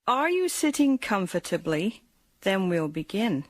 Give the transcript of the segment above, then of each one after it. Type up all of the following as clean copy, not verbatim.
Are you sitting comfortably? Then we'll begin.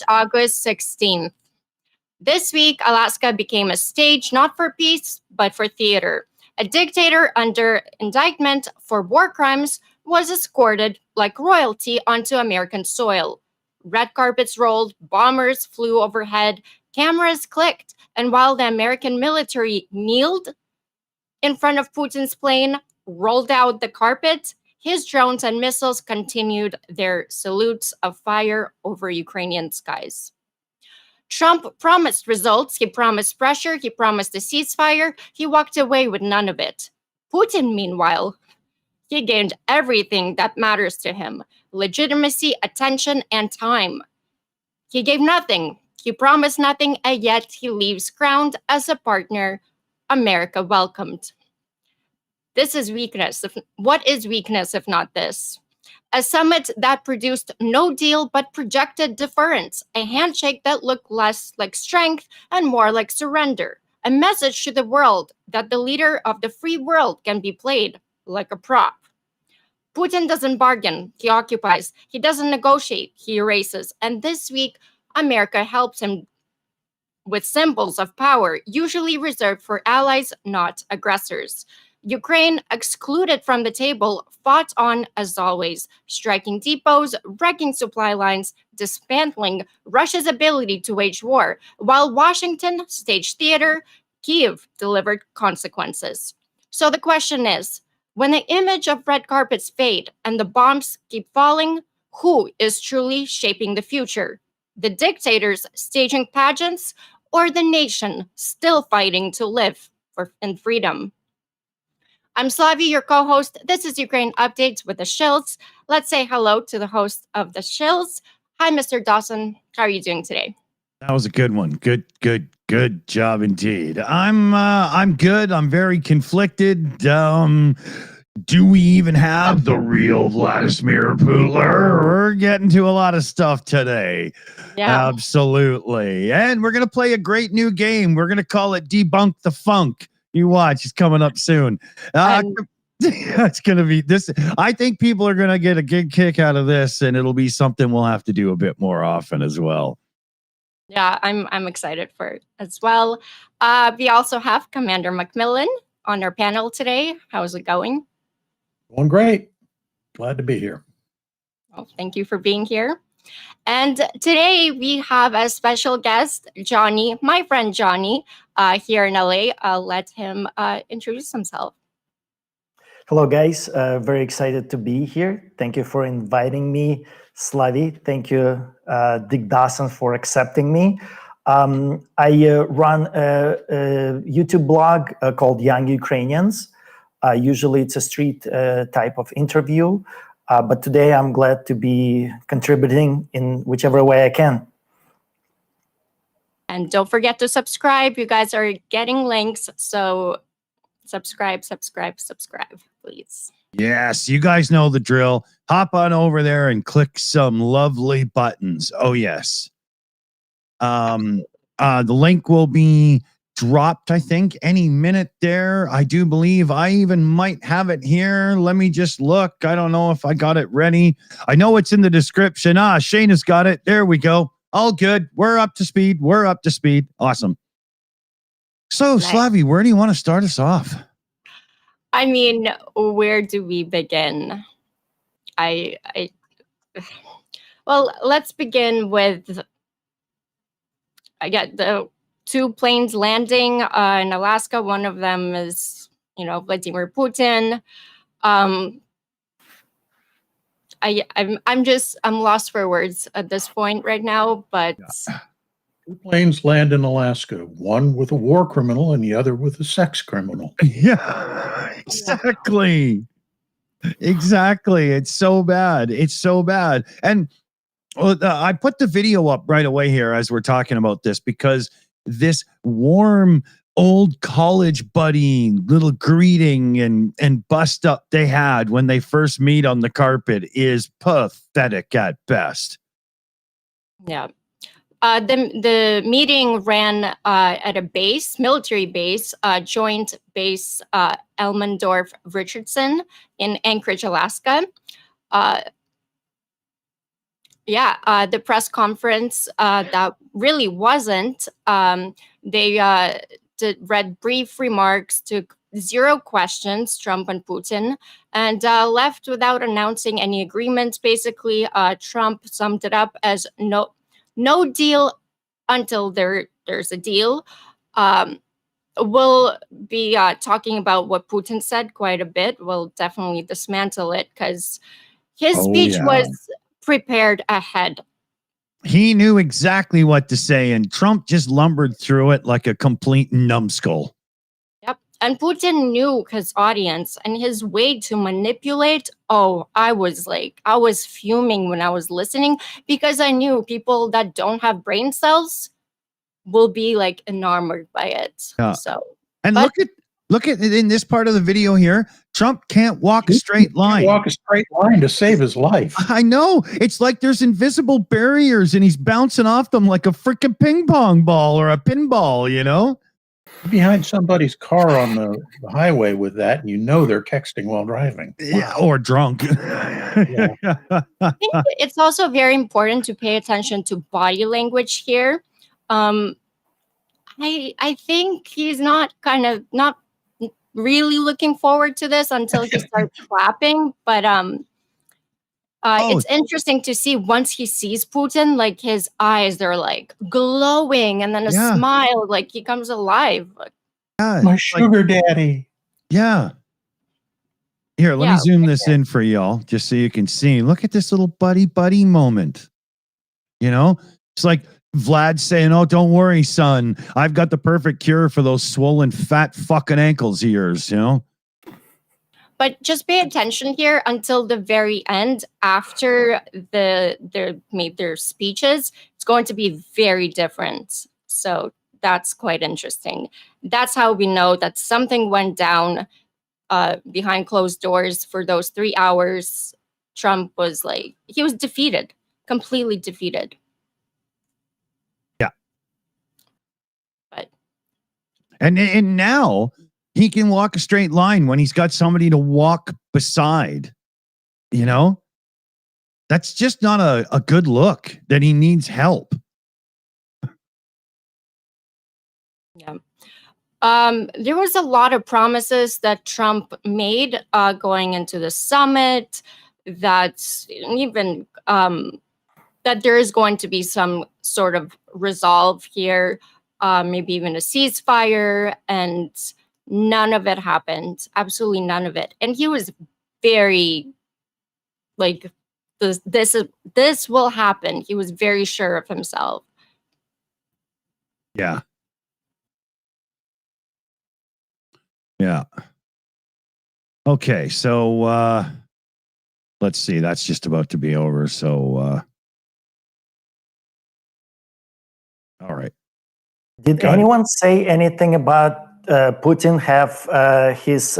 August 16th. This week, Alaska became a stage not for peace, but for theater. A dictator under indictment for war crimes was escorted like royalty onto American soil. Red carpets rolled, bombers flew overhead, cameras clicked, and while the American military kneeled in front of Putin's plane, rolled out the carpet, his drones and missiles continued their salutes of fire over Ukrainian skies. Trump promised results, he promised pressure, he promised a ceasefire, he walked away with none of it. Putin, meanwhile, he gained everything that matters to him: legitimacy, attention, and time. He gave nothing, he promised nothing, and yet he leaves crowned as a partner America welcomed. This is weakness. What is weakness if not this? A summit that produced no deal but projected deference, a handshake that looked less like strength and more like surrender, a message to the world that the leader of the free world can be played like a prop. Putin doesn't bargain, he occupies. He doesn't negotiate, he erases. And this week, America helps him with symbols of power, usually reserved for allies, not aggressors. Ukraine, excluded from the table, fought on as always, striking depots, wrecking supply lines, dismantling Russia's ability to wage war, while Washington staged theater, Kyiv delivered consequences. So the question is, when the image of red carpets fade and the bombs keep falling, who is truly shaping the future? The dictators staging pageants, or the nation still fighting to live in freedom? I'm Slava, your co-host. This is Ukraine Updates with the Shills. Let's say hello to the host of the Shills. Hi, Mr. Dawson. How are you doing today? That was a good one. Good job indeed. I'm good. I'm very conflicted. Do we even have the real Vladimir Putin? We're getting to a lot of stuff today. Yeah. Absolutely. And we're going to play a great new game. We're going to call it Debunk the Funk. You watch, it's coming up soon. It's going to be this. I think people are going to get a good kick out of this, and it'll be something we'll have to do a bit more often as well. Yeah, I'm excited for it as well. We also have Commander Macmillan on our panel today. How's it going? Going great. Glad to be here. Well, thank you for being here. And today we have a special guest, Johnny, my friend Johnny, here in LA. I'll let him introduce himself. Hello, guys. Very excited to be here. Thank you for inviting me, Slavi. Thank you, Dick Dawson, for accepting me. I run a YouTube blog called Young Ukrainians. Usually it's a street type of interview, but today I'm glad to be contributing in whichever way I can. And don't forget to subscribe. You guys are getting links, so subscribe, please. Yes, you guys know the drill. Hop on over there and click some lovely buttons. Oh, yes. The link will be dropped, I think, any minute there. I do believe I even might have it here. Let me just look. I don't know if I got it ready. I know it's in the description. Shayna's got it. There we go. All good. We're up to speed. Awesome. So, nice. Slavi, where do you want to start us off? I mean, where do we begin? Well, let's begin with the two planes landing in Alaska. One of them is, Vladimir Putin. I'm lost for words at this point right now, but two planes land in Alaska, one with a war criminal and the other with a sex criminal. Yeah, exactly. Exactly. It's so bad. And I put the video up right away here as we're talking about this, because this warm old college buddy little greeting and bust up they had when they first meet on the carpet is pathetic at best. Yeah. The meeting ran at a military base, joint base Elmendorf-Richardson in Anchorage, Alaska. The press conference that really wasn't. They read brief remarks, took 0 questions, Trump and Putin, and left without announcing any agreements. Basically, Trump summed it up as no deal until there's a deal. We'll be talking about what Putin said quite a bit. We'll definitely dismantle it because his speech was prepared ahead. He knew exactly what to say, and Trump just lumbered through it like a complete numbskull. Yep. And Putin knew his audience and his way to manipulate. Oh, I was fuming when I was listening, because I knew people that don't have brain cells will be enamored by it. Yeah. So, and look at it in this part of the video here. Trump can't walk a straight line. Walk a straight line to save his life. I know. It's like there's invisible barriers and he's bouncing off them like a freaking ping pong ball or a pinball, Behind somebody's car on the highway with that, and they're texting while driving. Yeah, or drunk. I think it's also very important to pay attention to body language here. I think he's not really looking forward to this until he starts clapping. But it's interesting to see once he sees Putin, his eyes, they're glowing, and then a smile, he comes alive. My sugar daddy. Yeah. Here, let me zoom this in for y'all, just so you can see. Look at this little buddy moment. It's like Vlad saying, "Oh, don't worry, son. I've got the perfect cure for those swollen, fat fucking ankles of yours," But just pay attention here until the very end. After they made their speeches, it's going to be very different. So that's quite interesting. That's how we know that something went down behind closed doors for those 3 hours. Trump was he was defeated, completely defeated. And now he can walk a straight line when he's got somebody to walk beside. That's just not a good look, that he needs help. Yeah. There was a lot of promises that Trump made going into the summit, that even that there is going to be some sort of resolve here, maybe even a ceasefire, and none of it happened. Absolutely none of it. And he was very like, this will happen. He was very sure of himself. Yeah. Yeah. Okay, so let's see. That's just about to be over. So all right. Did anyone say anything about Putin have his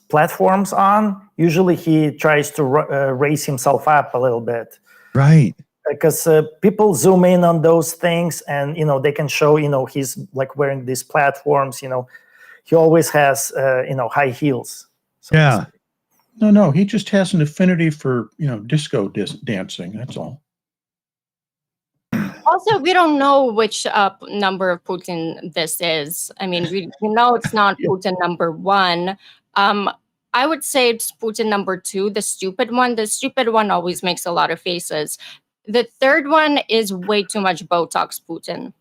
platforms on? Usually he tries to raise himself up a little bit. Right. Because people zoom in on those things, and they can show he's like wearing these platforms. He always has high heels. So Yeah. No, he just has an affinity for disco dancing. That's all. Also, we don't know which number of Putin this is. I mean, we know it's not Putin number 1. I would say it's Putin number 2, the stupid one. The stupid one always makes a lot of faces. The third one is way too much Botox Putin.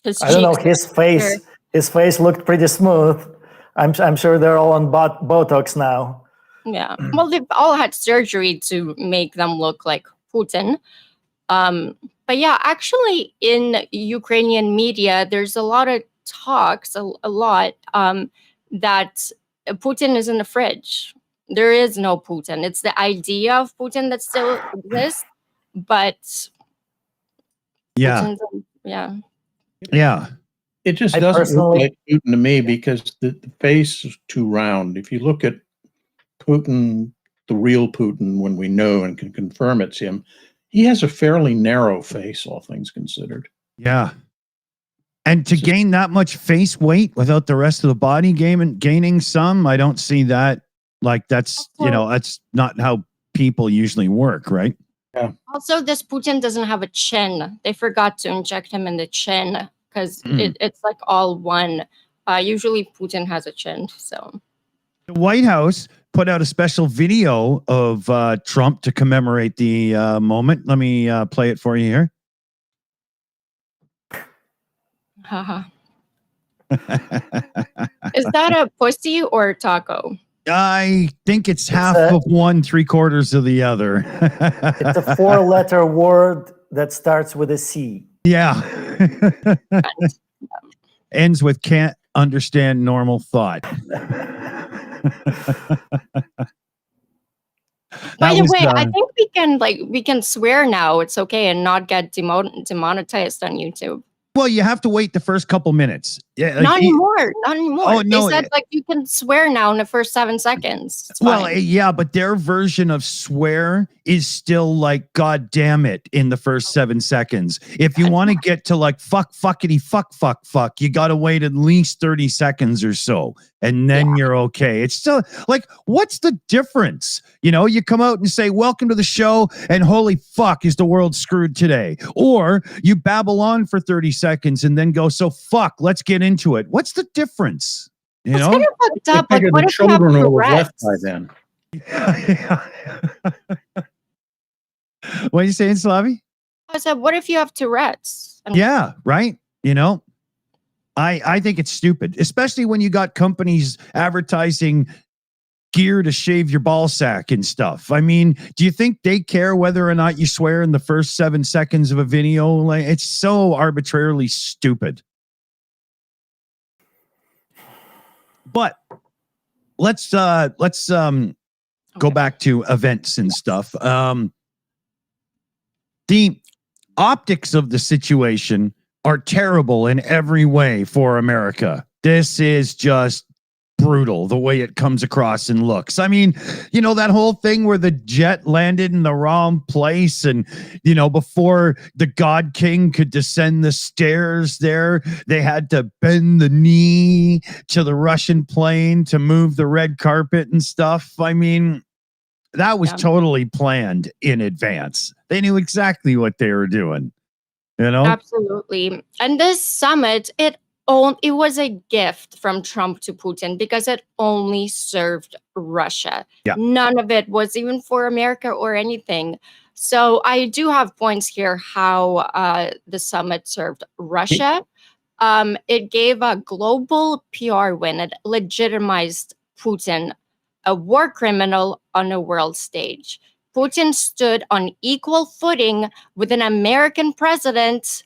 I don't know, his face looked pretty smooth. I'm sure they're all on Botox now. Yeah, well, they've all had surgery to make them look like Putin. But yeah, actually, in Ukrainian media, there's a lot of talks, a lot, that Putin is in the fridge. There is no Putin. It's the idea of Putin that still exists, but yeah, yeah. It just doesn't look like Putin to me because the face is too round. If you look at Putin, the real Putin, when we know and can confirm it's him, he has a fairly narrow face, all things considered. Yeah. And to gain that much face weight without the rest of the body gaining some, I don't see that. Like that's, that's not how people usually work, right? Yeah. Also, this Putin doesn't have a chin. They forgot to inject him in the chin because it's like all one. Usually Putin has a chin, so. The White House put out a special video of Trump to commemorate the moment. Let me play it for you here. Haha. Is that a pussy or a taco? I think it's half of one, 3/4 of the other. It's a 4-letter word that starts with a C. Yeah. Ends with can't understand normal thought. By the way, I think we can swear now. It's okay and not get demonetized on YouTube. Well, you have to wait the first couple minutes. Yeah, like not anymore. Not anymore. Oh, no, they said you can swear now in the first 7 seconds. It's well, fine. yeah, but their version of swear is still like God damn it in the first 7 seconds. If you want to get to like fuck, fuckity, fuck, you got to wait at least 30 seconds or so. And then you're okay. It's still like, what's the difference? You come out and say, welcome to the show. And holy fuck, is the world screwed today? Or you babble on for 30 seconds and then go, so fuck, let's get into it. What's the difference? It's kind of fucked up. Like, what the if you have children were left Tourette's? by then. What are you saying, Slavi? I said, what if you have Tourette's? Yeah, right. I think it's stupid, especially when you got companies advertising gear to shave your ball sack and stuff. I mean, do you think they care whether or not you swear in the first 7 seconds of a video? Like, it's so arbitrarily stupid. But let's go back to events and stuff. The optics of the situation are terrible in every way for America. This is just brutal the way it comes across and looks. I mean, that whole thing where the jet landed in the wrong place and, before the God King could descend the stairs there, they had to bend the knee to the Russian plane to move the red carpet and stuff. I mean, that was totally planned in advance. They knew exactly what they were doing. Absolutely. And this summit, it it was a gift from Trump to Putin because it only served Russia. Yeah. None of it was even for America or anything. So I do have points here how the summit served Russia. It gave a global PR win. It legitimized Putin, a war criminal on a world stage. Putin stood on equal footing with an American president.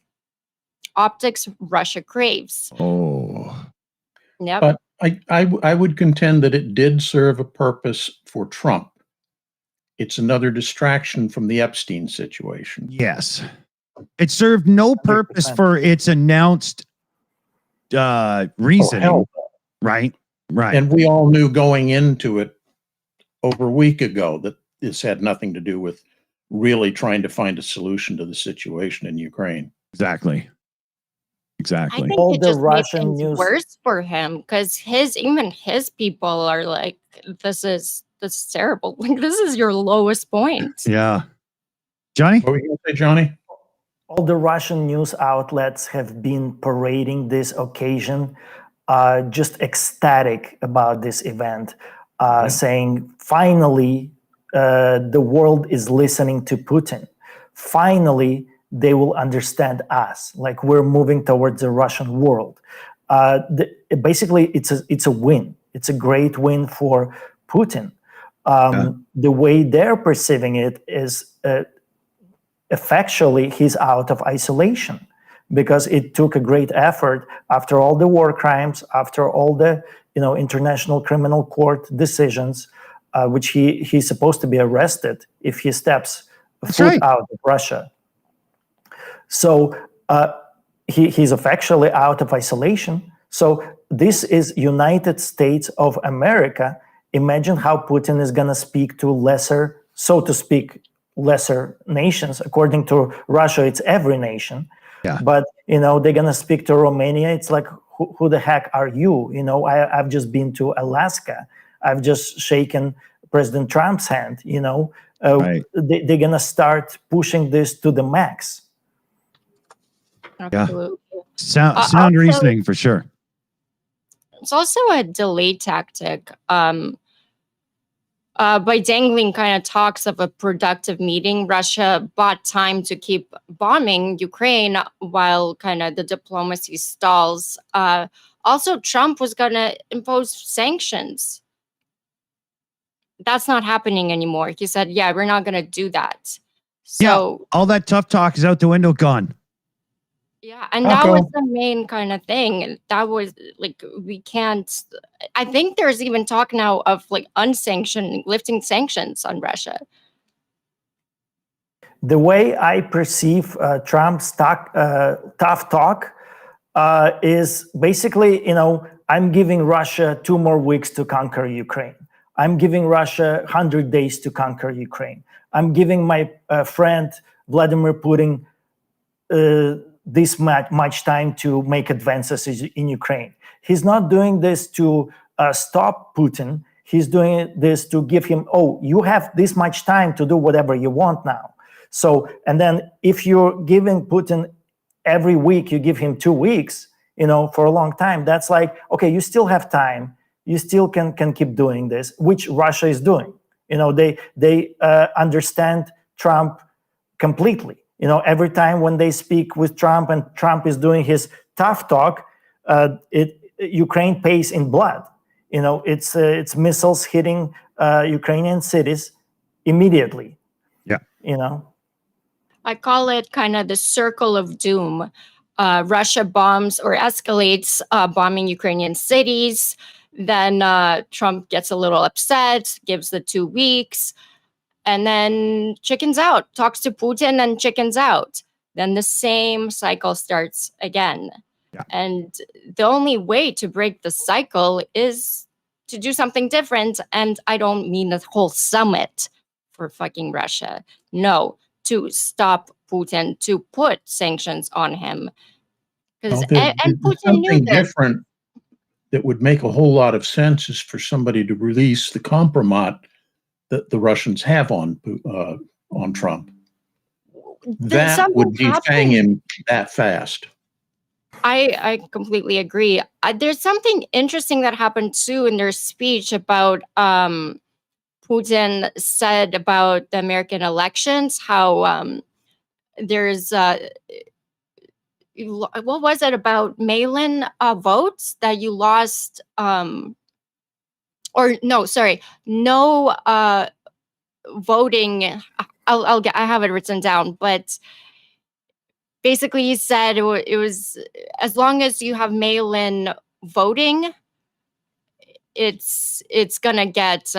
Optics Russia craves. Oh. Yep. But I would contend that it did serve a purpose for Trump. It's another distraction from the Epstein situation. Yes. It served no purpose 100%. for its announced reasoning. hell. Right. Right. And we all knew going into it over a week ago that this had nothing to do with really trying to find a solution to the situation in Ukraine. Exactly. I Exactly. think All it the just made Russian things news- worse for him because even his people are like, this is terrible. Like, this is your lowest point. Yeah. Johnny? What were you going to say, Johnny? All the Russian news outlets have been parading this occasion, just ecstatic about this event, saying, finally, the world is listening to Putin. Finally, they will understand us. Like, we're moving towards the Russian world. Basically, it's a win. It's a great win for Putin. The way they're perceiving it is effectually he's out of isolation, because it took a great effort after all the war crimes, after all the International Criminal Court decisions, which he's supposed to be arrested if he steps foot out of Russia. So he's effectually out of isolation. So this is United States of America. Imagine how Putin is going to speak to lesser, so to speak, lesser nations. According to Russia, it's every nation. Yeah. But, they're going to speak to Romania. It's like, who the heck are you? I've just been to Alaska. I've just shaken President Trump's hand, Right. They're going to start pushing this to the max. Absolutely. Sound Also- reasoning for sure. It's also a delay tactic. By dangling kind of talks of a productive meeting, Russia bought time to keep bombing Ukraine while kind of the diplomacy stalls. Also, Trump was going to impose sanctions. That's not happening anymore. He said, yeah, we're not going to do that. So, all that tough talk is out the window, gone. yeah, and that was the main kind of thing. That was like, we can't. I think there's even talk now of like lifting sanctions on Russia. The way I perceive Trump's tough talk is basically, I'm giving Russia 2 more weeks to conquer Ukraine. I'm giving Russia 100 days to conquer Ukraine. I'm giving my friend Vladimir Putin this much time to make advances in Ukraine. He's not doing this to stop Putin. He's doing this to give him, you have this much time to do whatever you want now. So, and then if you're giving Putin every week, you give him 2 weeks, for a long time, that's like, okay, you still have time. You still can keep doing this, which Russia is doing. They understand Trump completely. Every time when they speak with Trump and Trump is doing his tough talk, Ukraine pays in blood. It's missiles hitting Ukrainian cities immediately. Yeah. I call it kind of the circle of doom. Russia bombs or escalates bombing Ukrainian cities. Then Trump gets a little upset, gives the 2 weeks, and then chickens out, talks to Putin and chickens out. Then the same cycle starts again. Yeah. And the only way to break the cycle is to do something different. And I don't mean the whole summit for fucking Russia. No, to stop Putin, to put sanctions on him. Because and Putin knew something this. different that would make a whole lot of sense is for somebody to release the compromise that the Russians have on Trump. That would defang him that fast. I completely agree. There's something interesting that happened too in their speech about Putin said about the American elections, how there's what was it about mail-in votes that you lost, or no, sorry, no voting. I have it written down, but basically he said it was as long as you have mail-in voting, it's gonna get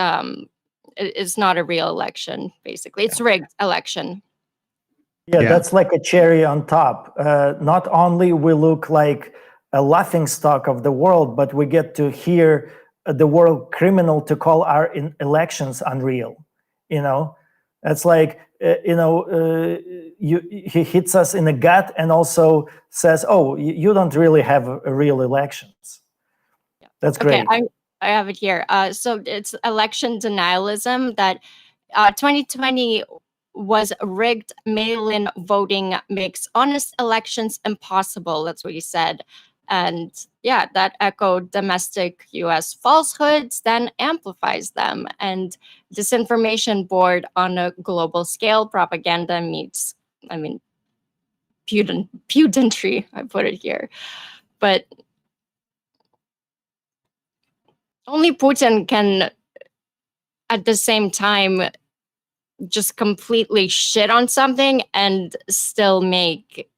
it's not a real election. Basically, it's rigged election. Yeah, Yeah. that's like a cherry on top. Not only we look like a laughing stock of the world, but we get to hear the world criminal to call our elections unreal. You know, that's like he hits us in the gut and also says, "Oh, you don't really have a real elections." Yeah. That's great. Okay, I have it here. So it's election denialism that 2020 was rigged. Mail-in voting makes honest elections impossible. That's what he said. And yeah, that echoed domestic US falsehoods, then amplifies them. And disinformation board on a global scale, propaganda meets, I mean, pudentry, I put it here. But only Putin can, at the same time, just completely shit on something and still make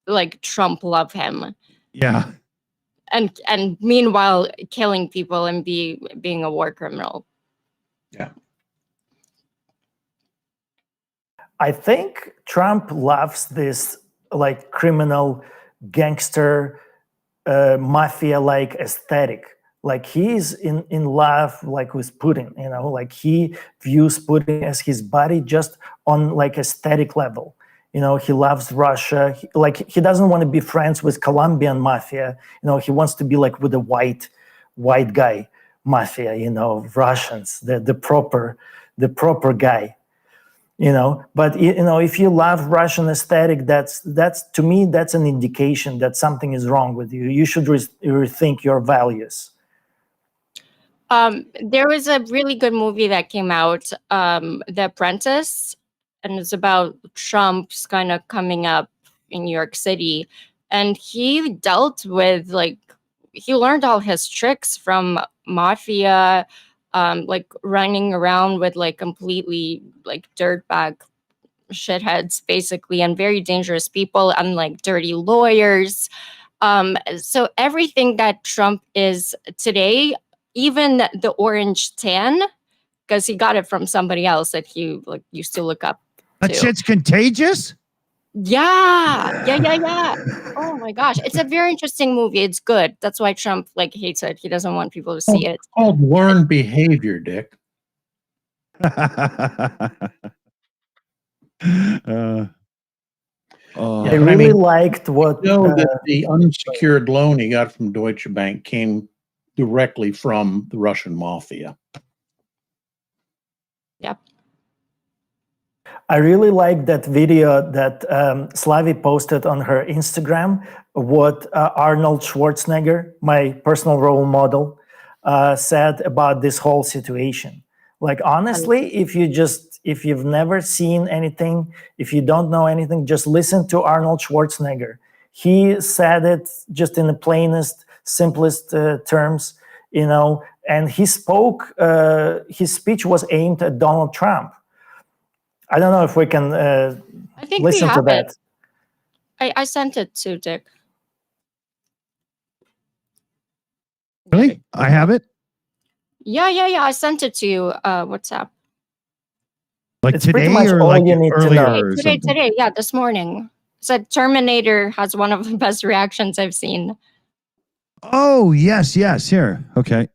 like Trump love him. Yeah. And meanwhile killing people and being a war criminal. Yeah. I think Trump loves this like criminal gangster mafia-like aesthetic. Like he's in love like with Putin, you know, like he views Putin as his buddy just on like aesthetic level. You know, he loves Russia. He doesn't want to be friends with Colombian mafia. You know, he wants to be like with a white guy mafia. You know, Russians, the proper guy. You know, but you know, if you love Russian aesthetic, that's to me that's an indication that something is wrong with you. You should rethink your values. There was a really good movie that came out, The Apprentice, and it's about Trump's kind of coming up in New York City, and he dealt with like he learned all his tricks from mafia, like running around with like completely like dirtbag shitheads basically, and very dangerous people, and like dirty lawyers. So everything that Trump is today, even the orange tan, because he got it from somebody else that he like used to look up That to. shit's contagious? Yeah. Oh my gosh, it's a very interesting movie. It's good. That's why Trump like hates it. He doesn't want people to see it. It's called learned behavior, Dick. I really liked what that the unsecured loan he got from Deutsche Bank came directly from the Russian mafia. Yep. I really like that video that Slavi posted on her Instagram, what Arnold Schwarzenegger, my personal role model, said about this whole situation. Like, honestly, if you've never seen anything, if you don't know anything, just listen to Arnold Schwarzenegger. He said it just in the plainest, simplest terms, you know, and he spoke, his speech was aimed at Donald Trump. I don't know if we can I think listen we to have that. it. I sent it to Dick. Really? I have it? Yeah. I sent it to you. WhatsApp. Like It's pretty today much or all like you need to earlier know. or something? Today. Yeah, this morning. Said Terminator has one of the best reactions I've seen. Oh, yes. Here. Okay.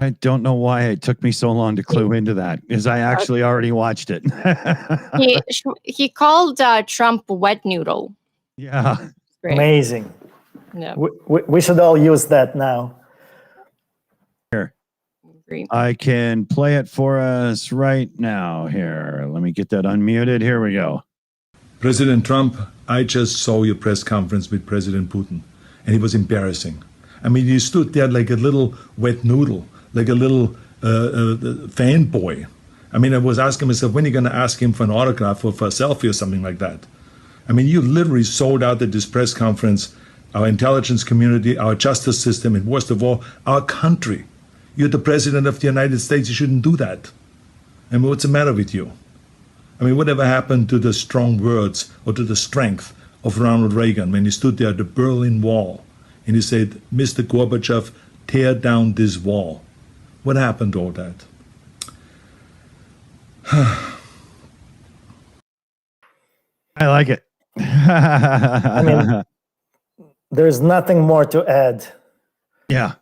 I don't know why it took me so long to clue into that, because I actually already watched it. He called Trump Wet Noodle. Yeah. Great. Amazing. Yeah. We should all use that now. Here. Agree. I can play it for us right now. Here. Let me get that unmuted. Here we go. President Trump, I just saw your press conference with President Putin, and it was embarrassing. I mean, you stood there like a little wet noodle, like a little fanboy. I mean, I was asking myself, when are you going to ask him for an autograph or for a selfie or something like that? I mean, you literally sold out at this press conference our intelligence community, our justice system, and worst of all, our country. You're the president of the United States. You shouldn't do that. I mean, what's the matter with you? I mean, whatever happened to the strong words or to the strength of Ronald Reagan when he stood there at the Berlin Wall and he said, Mr. Gorbachev, tear down this wall? What happened to all that? I like it. I mean, there's nothing more to add. Yeah.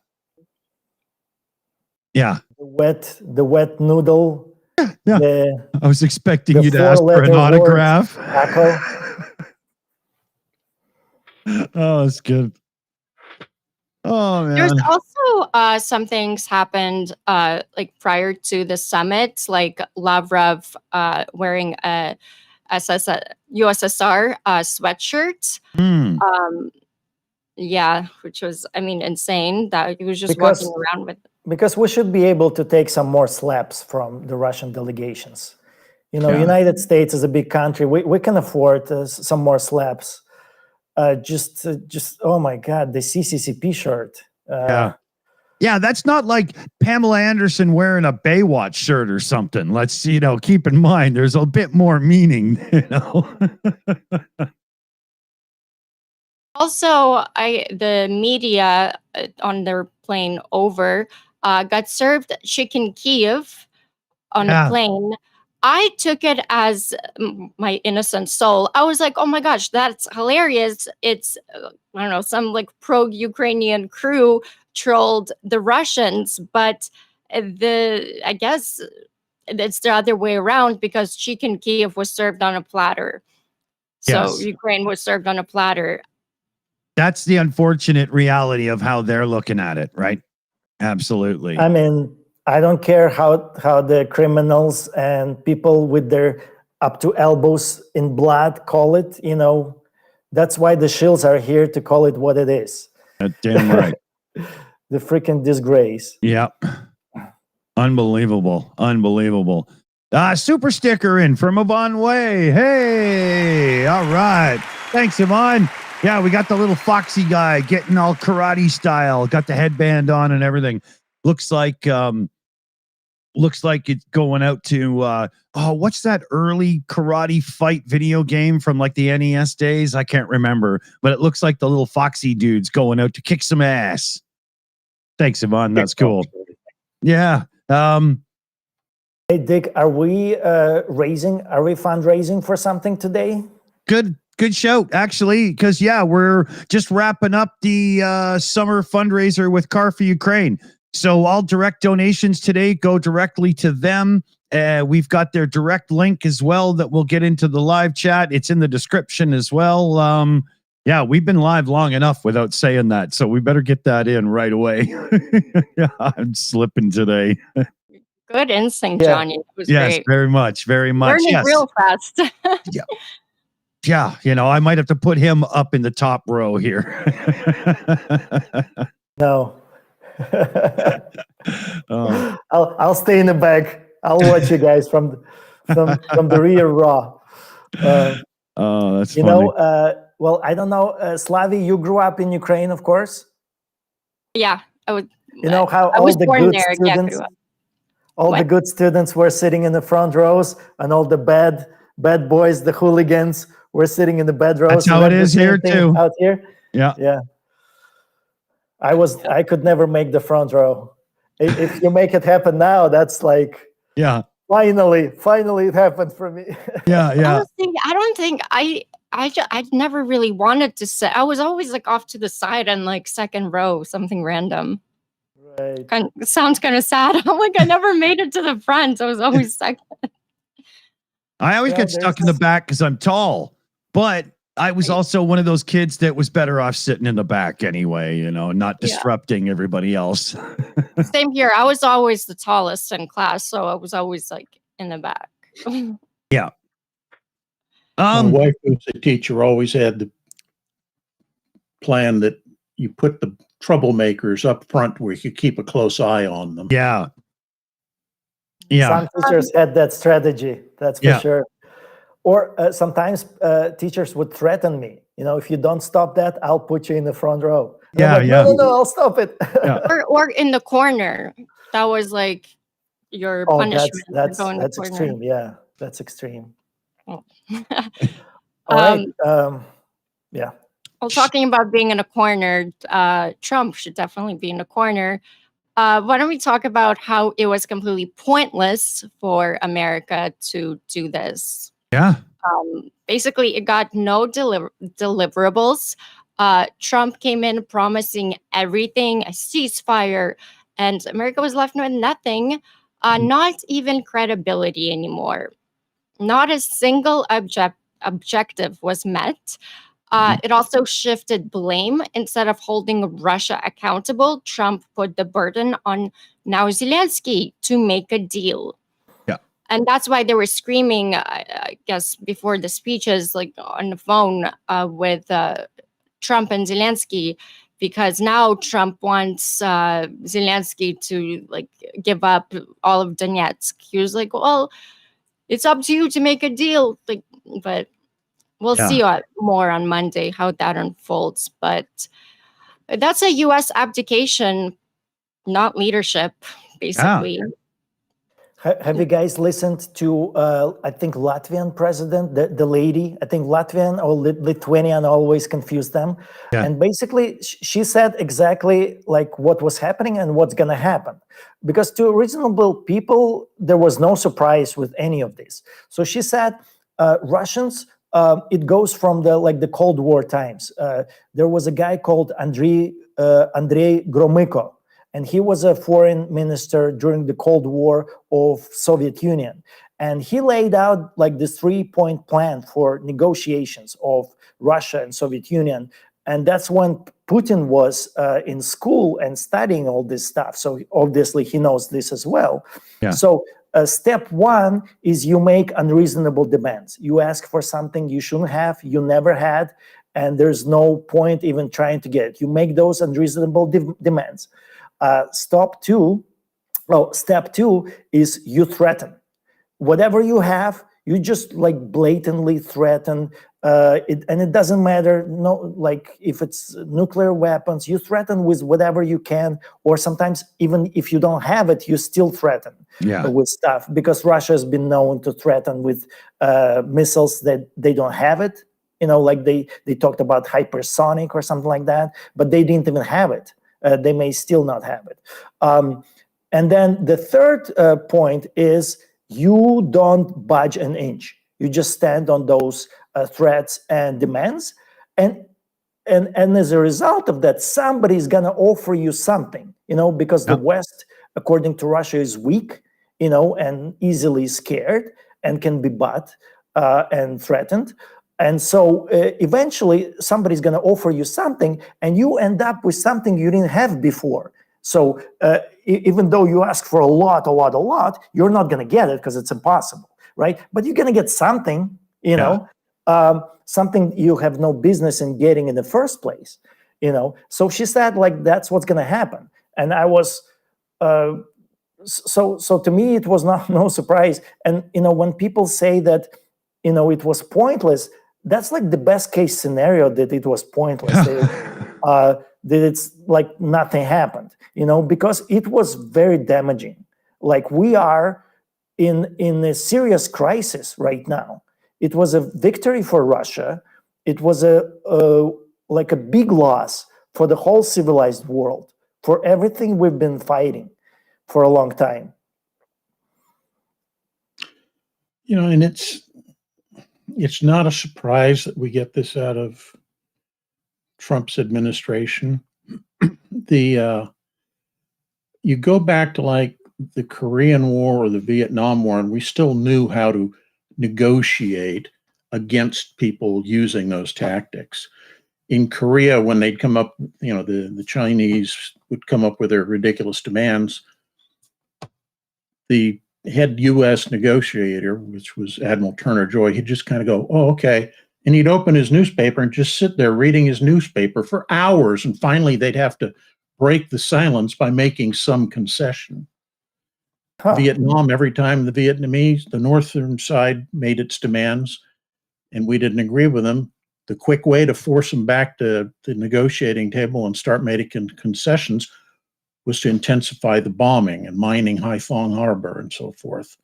Yeah. The wet noodle. Yeah. I was expecting you to ask for an four-letter autograph. word, Echo. Oh, it's good. Oh man. There's also some things happened like prior to the summit, like Lavrov wearing a USSR sweatshirt. Yeah, which was, I mean, insane that he was just walking around with. Because we should be able to take some more slaps from the Russian delegations. You know, Yeah. United States is a big country. We can afford some more slaps. Just oh my God, the CCCP shirt. Yeah, that's not like Pamela Anderson wearing a Baywatch shirt or something. Let's, keep in mind there's a bit more meaning, Also, the media on their plane over got served chicken Kiev on a plane. I took it as my innocent soul. I was like, oh my gosh, that's hilarious. It's, I don't know, some like pro-Ukrainian crew trolled the Russians, but I guess it's the other way around because chicken Kiev was served on a platter. So Yes. Ukraine was served on a platter. That's the unfortunate reality of how they're looking at it, right? Absolutely. I mean, I don't care how the criminals and people with their up to elbows in blood call it, that's why the Shills are here to call it what it is. Damn right. The freaking disgrace. Yep. Unbelievable. Unbelievable. Super sticker in from Yvonne Way. Hey. All right. Thanks, Yvonne. Yeah, we got the little foxy guy getting all karate style, got the headband on and everything. Looks like it's going out to what's that early karate fight video game from like the NES days? I can't remember, but it looks like the little foxy dude's going out to kick some ass. Thanks, Yvonne. That's cool. Yeah. Hey, Dick, are we fundraising for something today? Good shout, actually, because we're just wrapping up the summer fundraiser with Car for Ukraine. So all direct donations today go directly to them. We've got their direct link as well that we'll get into the live chat. It's in the description as well. We've been live long enough without saying that, so we better get that in right away. I'm slipping today. Good instinct, Johnny. It was great. Very much. Learning real fast. Yeah, I might have to put him up in the top row here. No. I'll stay in the back. I'll watch you guys from the rear raw. That's funny. Well, I don't know, Slavi, you grew up in Ukraine, of course. Yeah, I would. How I all was the born good there. students, Yeah, the good students were sitting in the front rows, and all the bad boys, the hooligans, were sitting in the back rows. That's how it is here too. Out here. Yeah. I could never make the front row. If you make it happen now, that's like, finally it happened for me. Yeah. I don't think I never really wanted to sit. I was always like off to the side and like second row, something random. Right. Sounds kind of sad. I'm like, I never made it to the front. I was always second. I always get stuck in the back because I'm tall, but I was also one of those kids that was better off sitting in the back anyway, not disrupting everybody else. Same here. I was always the tallest in class, so I was always like in the back. Yeah. My wife, who's a teacher, always had the plan that you put the troublemakers up front where you could keep a close eye on them. Yeah. Some teachers had that strategy, that's for sure. Or sometimes teachers would threaten me. You know, if you don't stop that, I'll put you in the front row. And I'm like, no, I'll stop it. Or in the corner. That was like your punishment. That's extreme. Yeah, that's extreme. Oh. All right. Yeah. Well, talking about being in a corner, Trump should definitely be in a corner. Why don't we talk about how it was completely pointless for America to do this? Yeah. Basically, it got no deliverables. Trump came in promising everything, a ceasefire, and America was left with nothing, not even credibility anymore. Not a single objective was met. It also shifted blame. Instead of holding Russia accountable, Trump put the burden on now Zelensky to make a deal. Yeah. And that's why they were screaming, I guess, before the speeches, like on the phone with Trump and Zelensky, because now Trump wants Zelensky to like give up all of Donetsk. He was like, well, it's up to you to make a deal. Like, but we'll see more on Monday how that unfolds. But that's a U.S. abdication, not leadership, basically. Yeah. Have you guys listened to, I think, Latvian president, the lady? I think Latvian or Lithuanian, always confuse them. Yeah. And basically, she said exactly like what was happening and what's going to happen. Because to reasonable people, there was no surprise with any of this. So she said, Russians, it goes from the Cold War times. There was a guy called Andrei Gromyko. And he was a foreign minister during the Cold War of Soviet Union. And he laid out like this 3-point plan for negotiations of Russia and Soviet Union. And that's when Putin was in school and studying all this stuff. So obviously he knows this as well. Yeah. So step one is you make unreasonable demands. You ask for something you shouldn't have, you never had, and there's no point even trying to get it. You make those unreasonable demands. Step two is you threaten. Whatever you have, you just like blatantly threaten it, and it doesn't matter. No, like if it's nuclear weapons, you threaten with whatever you can, or sometimes even if you don't have it, you still threaten with stuff, because Russia has been known to threaten with missiles that they don't have it. You know, like they talked about hypersonic or something like that, but they didn't even have it. They may still not have it. And then the third point is you don't budge an inch. You just stand on those threats and demands. And as a result of that, somebody's going to offer you something, you know, because the West, according to Russia, is weak, you know, and easily scared and can be bought and threatened. And so eventually somebody's going to offer you something and you end up with something you didn't have before. So even though you ask for a lot, you're not going to get it because it's impossible, right? But you're going to get something, you know, something you have no business in getting in the first place, you know. So she said, like, that's what's going to happen. And I was, so to me, it was no surprise. And, you know, when people say that, you know, it was pointless, that's like the best case scenario, that it was pointless, that it's like nothing happened, you know, because it was very damaging. Like we are in a serious crisis right now. It was a victory for Russia. It was like a big loss for the whole civilized world, for everything we've been fighting for a long time. You know, and it's not a surprise that we get this out of Trump's administration. You go back to like the Korean War or the Vietnam War, and we still knew how to negotiate against people using those tactics. In Korea, when they'd come up, you know, the Chinese would come up with their ridiculous demands, the head U.S. negotiator, which was Admiral Turner Joy, he'd just kind of go, "Oh, okay." And he'd open his newspaper and just sit there reading his newspaper for hours. And finally, they'd have to break the silence by making some concession. Vietnam, every time the northern side made its demands and we didn't agree with them, the quick way to force them back to the negotiating table and start making concessions was to intensify the bombing and mining Haiphong Harbor and so forth.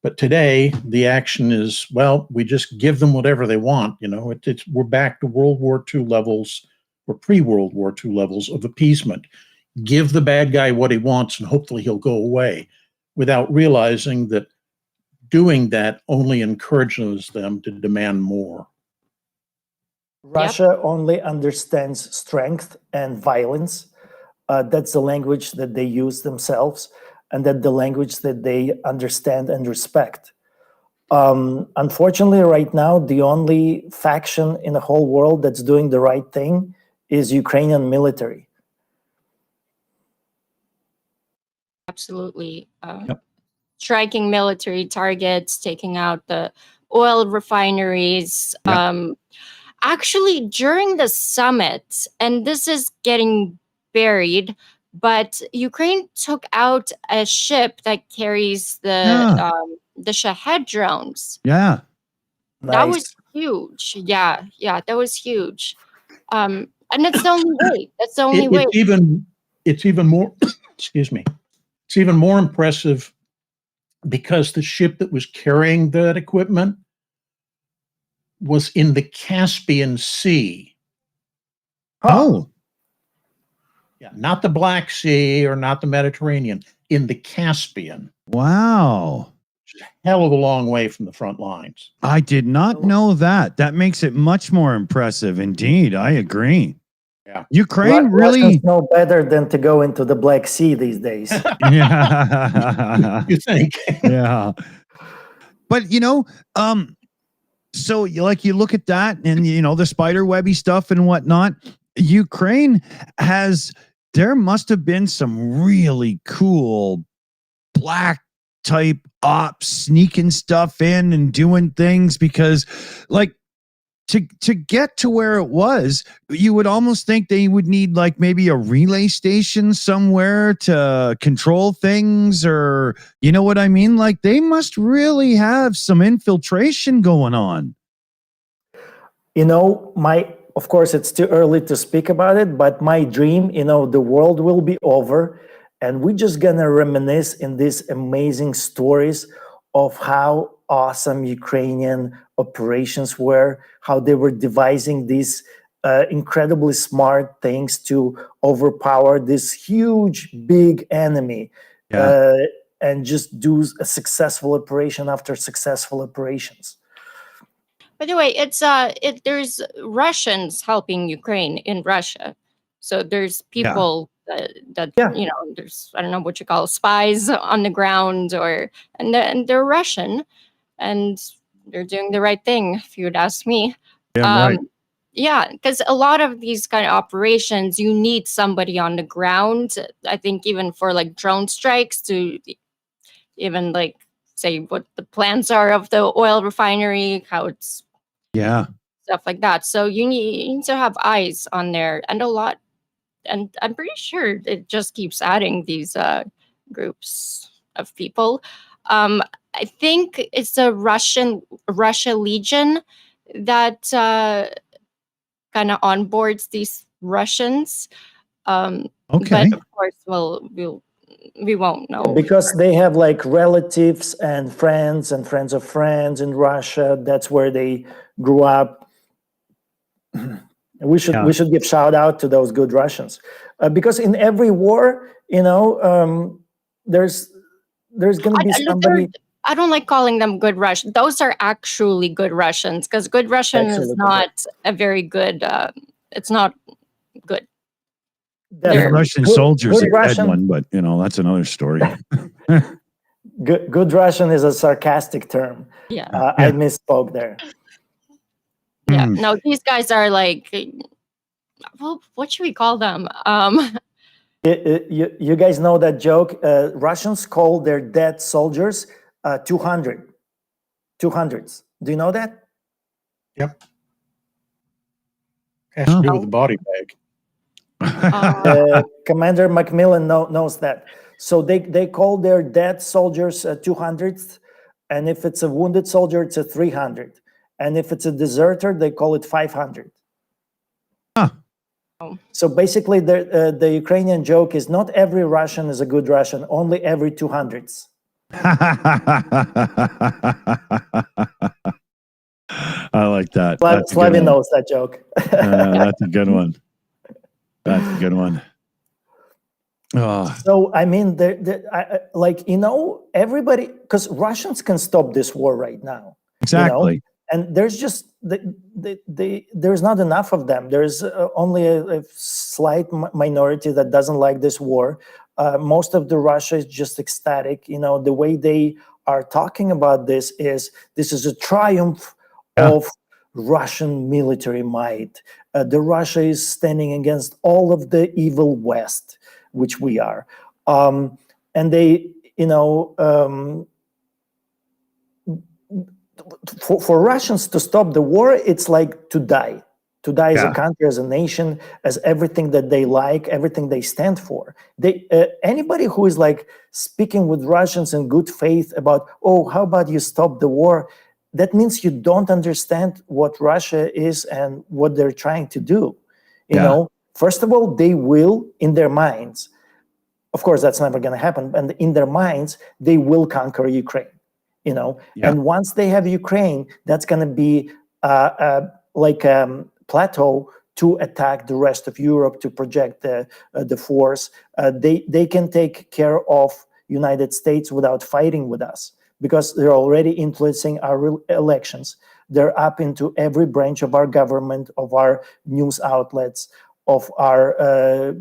But today, the action is, well, we just give them whatever they want. We're back to World War II levels or pre-World War II levels of appeasement. Give the bad guy what he wants and hopefully he'll go away, without realizing that doing that only encourages them to demand more. Russia only understands strength and violence. That's the language that they use themselves, and that the language that they understand and respect. Unfortunately, right now, the only faction in the whole world that's doing the right thing is Ukrainian military. Absolutely. Yep. Striking military targets, taking out the oil refineries. Yep. Actually, during the summit, and this is getting buried, but Ukraine took out a ship that carries the Shahed drones. Yeah. That was huge. Yeah, that was huge. And it's the only way. That's the only way. It's even more. Excuse me. It's even more impressive because the ship that was carrying that equipment was in the Caspian Sea. Oh. Yeah, not the Black Sea or not the Mediterranean, in the Caspian. Wow. Hell of a long way from the front lines. I did not know that. That makes it much more impressive. Indeed, I agree. Yeah. Ukraine really know better than to go into the Black Sea these days. Yeah. You think? Yeah. But so you look at that and the spider webby stuff and whatnot. Ukraine there must have been some really cool black type ops sneaking stuff in and doing things, because to get to where it was, you would almost think they would need maybe a relay station somewhere to control things, or you know what I mean? They must really have some infiltration going on. Of course, it's too early to speak about it, but my dream, the world will be over and we're just gonna reminisce in these amazing stories of how awesome Ukrainian operations were, how they were devising these incredibly smart things to overpower this huge, big enemy. Yeah. And just do a successful operation after successful operations. By the way, there's Russians helping Ukraine in Russia, so there's people that there's, I don't know what you call spies on the ground, and they're Russian, and they're doing the right thing, if you would ask me. Yeah, right. Yeah, because a lot of these kind of operations, you need somebody on the ground. I think even for drone strikes, to even say what the plans are of the oil refinery, how it's stuff like that. So you need to have eyes on there, and and I'm pretty sure it just keeps adding these groups of people. I think it's a Russia Legion that kind of onboards these Russians. Okay. But of course, we won't know. Because they have relatives and friends of friends in Russia. That's where they grew up. We should give shout out to those good Russians, because in every war, there's going to be somebody. I don't like calling them good Russians. Those are actually good Russians, because good Russian is not a very good. It's not good. The Russian soldiers are dead one, but that's another story. Good Russian is a sarcastic term. Yeah. I misspoke there. Yeah, no, these guys are well, what should we call them? You guys know that joke? Russians call their dead soldiers 200. 200s. Do you know that? Yep. Has to do with the body bag. Commander Macmillan knows that. So they call their dead soldiers 200th, and if it's a wounded soldier, it's a 300. And if it's a deserter, they call it 500. Huh. So basically, the Ukrainian joke is not every Russian is a good Russian, only every 200s. I like that. Slavy knows that joke. That's a good one. That's a good one. Oh. So, I mean, everybody, because Russians can stop this war right now. Exactly. You know? And there's just, there's not enough of them. There's only a slight minority that doesn't like this war. Most of the Russia is just ecstatic. You know, the way they are talking about this is a triumph of Russian military might. The Russia is standing against all of the evil West, which we are. And they, for Russians to stop the war, it's like to die. To die as a country, as a nation, as everything that they like, everything they stand for. Anybody who is like speaking with Russians in good faith about, oh, how about you stop the war? That means you don't understand what Russia is and what they're trying to do. You know, first of all, they will, in their minds, of course, that's never going to happen, and in their minds, they will conquer Ukraine. You know, and once they have Ukraine, that's going to be like a plateau to attack the rest of Europe, to project the force. They can take care of United States without fighting with us, because they're already influencing our elections. They're up into every branch of our government, of our news outlets, of our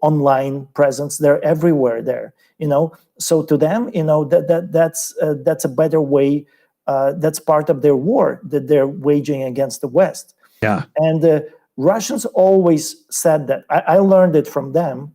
online presence. They're everywhere there. So to them, that's a better way. That's part of their war that they're waging against the West. Yeah. And Russians always said that. I learned it from them.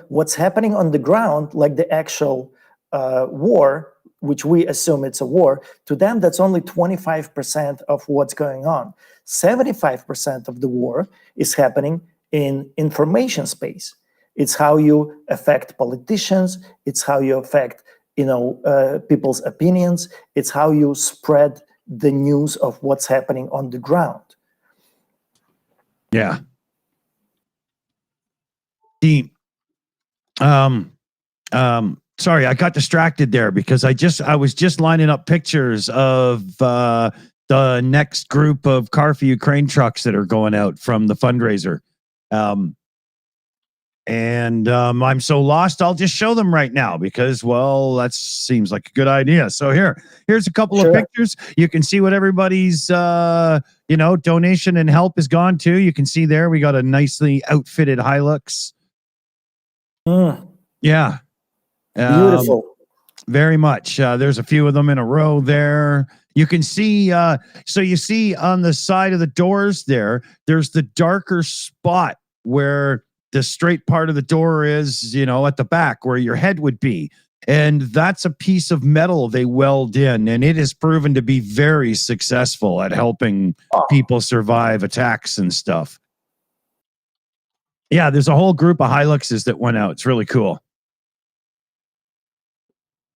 What's happening on the ground, like the actual war, which we assume it's a war, to them, that's only 25% of what's going on. 75% of the war is happening in information space. It's how you affect politicians. It's how you affect, people's opinions. It's how you spread the news of what's happening on the ground. Yeah. Sorry, I got distracted there because I was just lining up pictures of the next group of Car for Ukraine trucks that are going out from the fundraiser. And I'm so lost, I'll just show them right now because, well, that seems like a good idea. So here's a couple of pictures. You can see what everybody's, donation and help has gone to. You can see there, we got a nicely outfitted Hilux. Yeah. Beautiful. Very much. There's a few of them in a row there. You can see, so you see on the side of the doors there's the darker spot where the straight part of the door is, at the back where your head would be. And that's a piece of metal they weld in. And it has proven to be very successful at helping people survive attacks and stuff. Yeah, there's a whole group of Hiluxes that went out. It's really cool.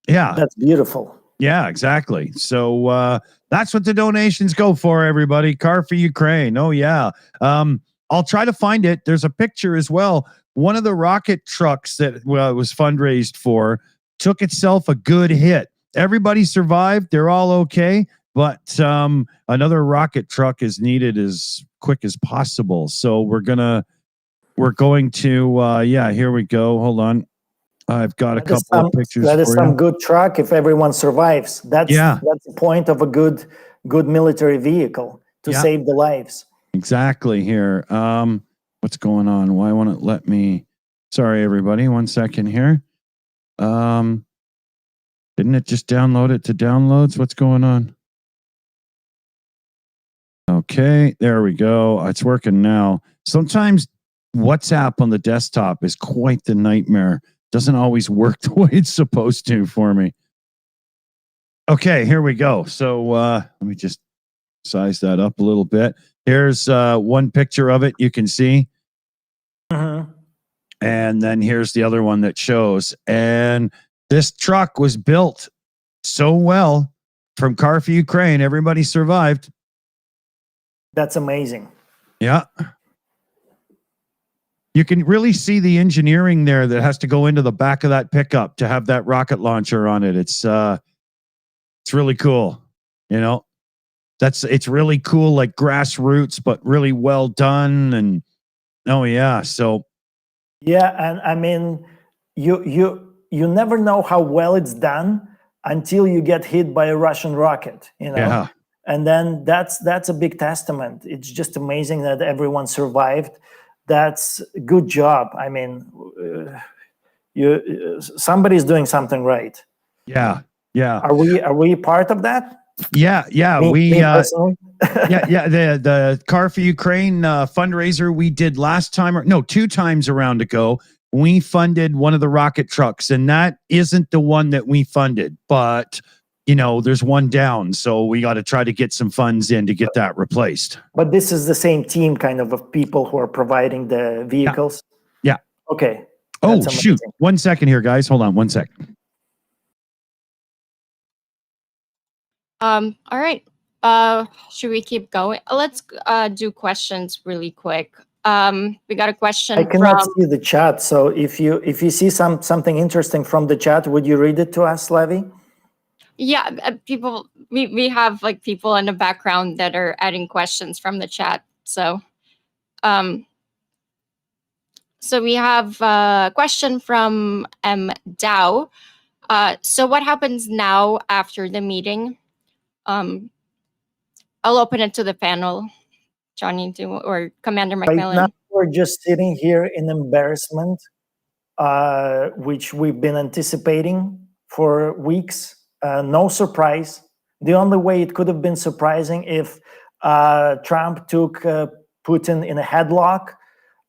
Yeah. That's beautiful. Yeah, exactly. So that's what the donations go for, everybody. Car for Ukraine. Oh, yeah. I'll try to find it. There's a picture as well. One of the rocket trucks that was fundraised for took itself a good hit. Everybody survived. They're all okay. But another rocket truck is needed as quick as possible. So we're going to, here we go. Hold on. I've got a couple of pictures. That is some good truck if everyone survives. That's the point of a good military vehicle, to save the lives. Exactly here. What's going on? Why won't it let me? Sorry, everybody. 1 second here. Didn't it just download it to downloads? What's going on? Okay, there we go. It's working now. Sometimes WhatsApp on the desktop is quite the nightmare. Doesn't always work the way it's supposed to for me. Okay, here we go. So let me just size that up a little bit. Here's one picture of it you can see. And then here's the other one that shows. And this truck was built so well from Car for Ukraine. Everybody survived. That's amazing. Yeah. You can really see the engineering there that has to go into the back of that pickup to have that rocket launcher on it. It's really cool. You know, it's really cool, like grassroots, but really well done. And oh yeah. So yeah, and I mean, you never know how well it's done until you get hit by a Russian rocket, you know. Yeah. And then that's a big testament. It's just amazing that everyone survived. That's a good job. I mean, somebody's doing something right. Yeah. Yeah. Are we part of that? Yeah. Yeah. Me personally? yeah. The Car for Ukraine fundraiser we did last time, or no, 2 times around ago, we funded one of the rocket trucks, and that isn't the one that we funded, but you know, there's one down, so we got to try to get some funds in to get that replaced. But this is the same team kind of people who are providing the vehicles? Yeah. Okay. Oh, shoot. 1 second here, guys. Hold on 1 second. All right. Should we keep going? Let's do questions really quick. We got a question. I cannot see the chat, so if you see something interesting from the chat, would you read it to us, Slavi? Yeah, people. We have like people in the background that are adding questions from the chat. So, so we have a question from Dow. So what happens now after the meeting? I'll open it to the panel, Johnny, or Commander McMillan. Right now, we're just sitting here in embarrassment, which we've been anticipating for weeks. No surprise. The only way it could have been surprising if Trump took Putin in a headlock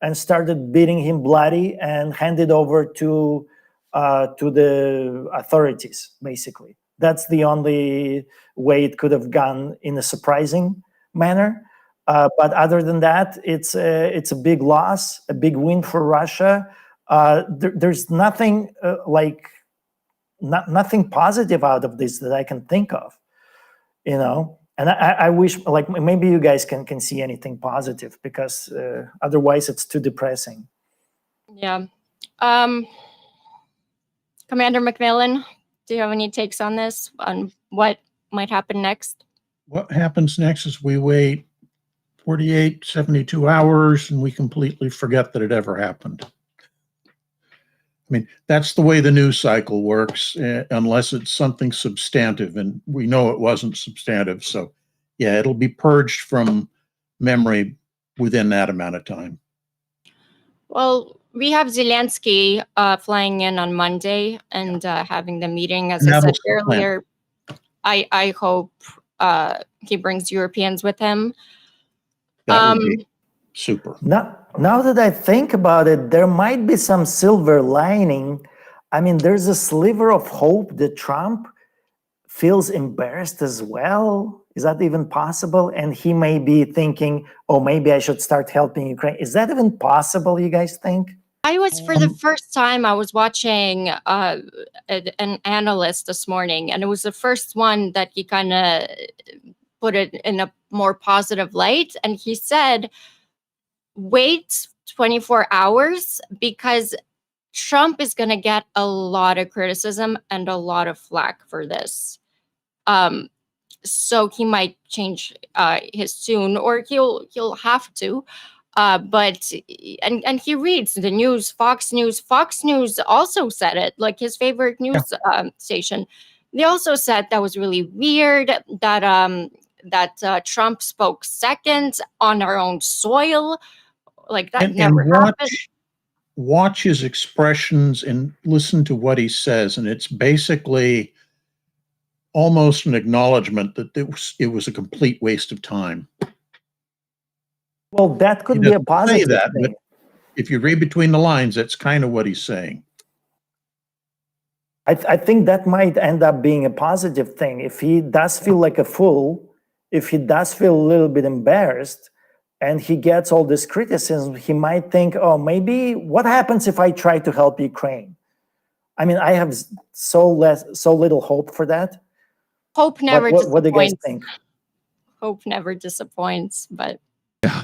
and started beating him bloody and handed over to the authorities, basically. That's the only way it could have gone in a surprising manner. But other than that, it's a big loss, a big win for Russia. There's nothing nothing positive out of this that I can think of, you know. And I wish, like, maybe you guys can see anything positive, because otherwise it's too depressing. Yeah. Commander McMillan, do you have any takes on this, on what might happen next? What happens next is we wait 48, 72 hours and we completely forget that it ever happened. I mean, that's the way the news cycle works, unless it's something substantive, and we know it wasn't substantive. So yeah, it'll be purged from memory within that amount of time. Well, we have Zelensky flying in on Monday and having the meeting. As I said earlier, I hope he brings Europeans with him. That would be super. Now that I think about it, there might be some silver lining. I mean, there's a sliver of hope that Trump feels embarrassed as well. Is that even possible? And he may be thinking, oh, maybe I should start helping Ukraine. Is that even possible, you guys think? I was, for the first time, I was watching an analyst this morning, and it was the first one that he kind of put it in a more positive light. And he said, wait 24 hours, because Trump is going to get a lot of criticism and a lot of flack for this. So he might change his tune, or he'll have to. But he reads the news, Fox News. Fox News also said it, like his favorite news station. They also said that was really weird, that Trump spoke second on our own soil. Like that never happened. Watch his expressions and listen to what he says, and it's basically almost an acknowledgement that it was a complete waste of time. Well, that could be a positive thing. if you read between the lines, that's kind of what he's saying. I think that might end up being a positive thing. If he does feel like a fool, if he does feel a little bit embarrassed, and he gets all this criticism, he might think, oh, maybe what happens if I try to help Ukraine? I mean, I have so little hope for that. Hope never disappoints. What do you guys think? Hope never disappoints, but Yeah.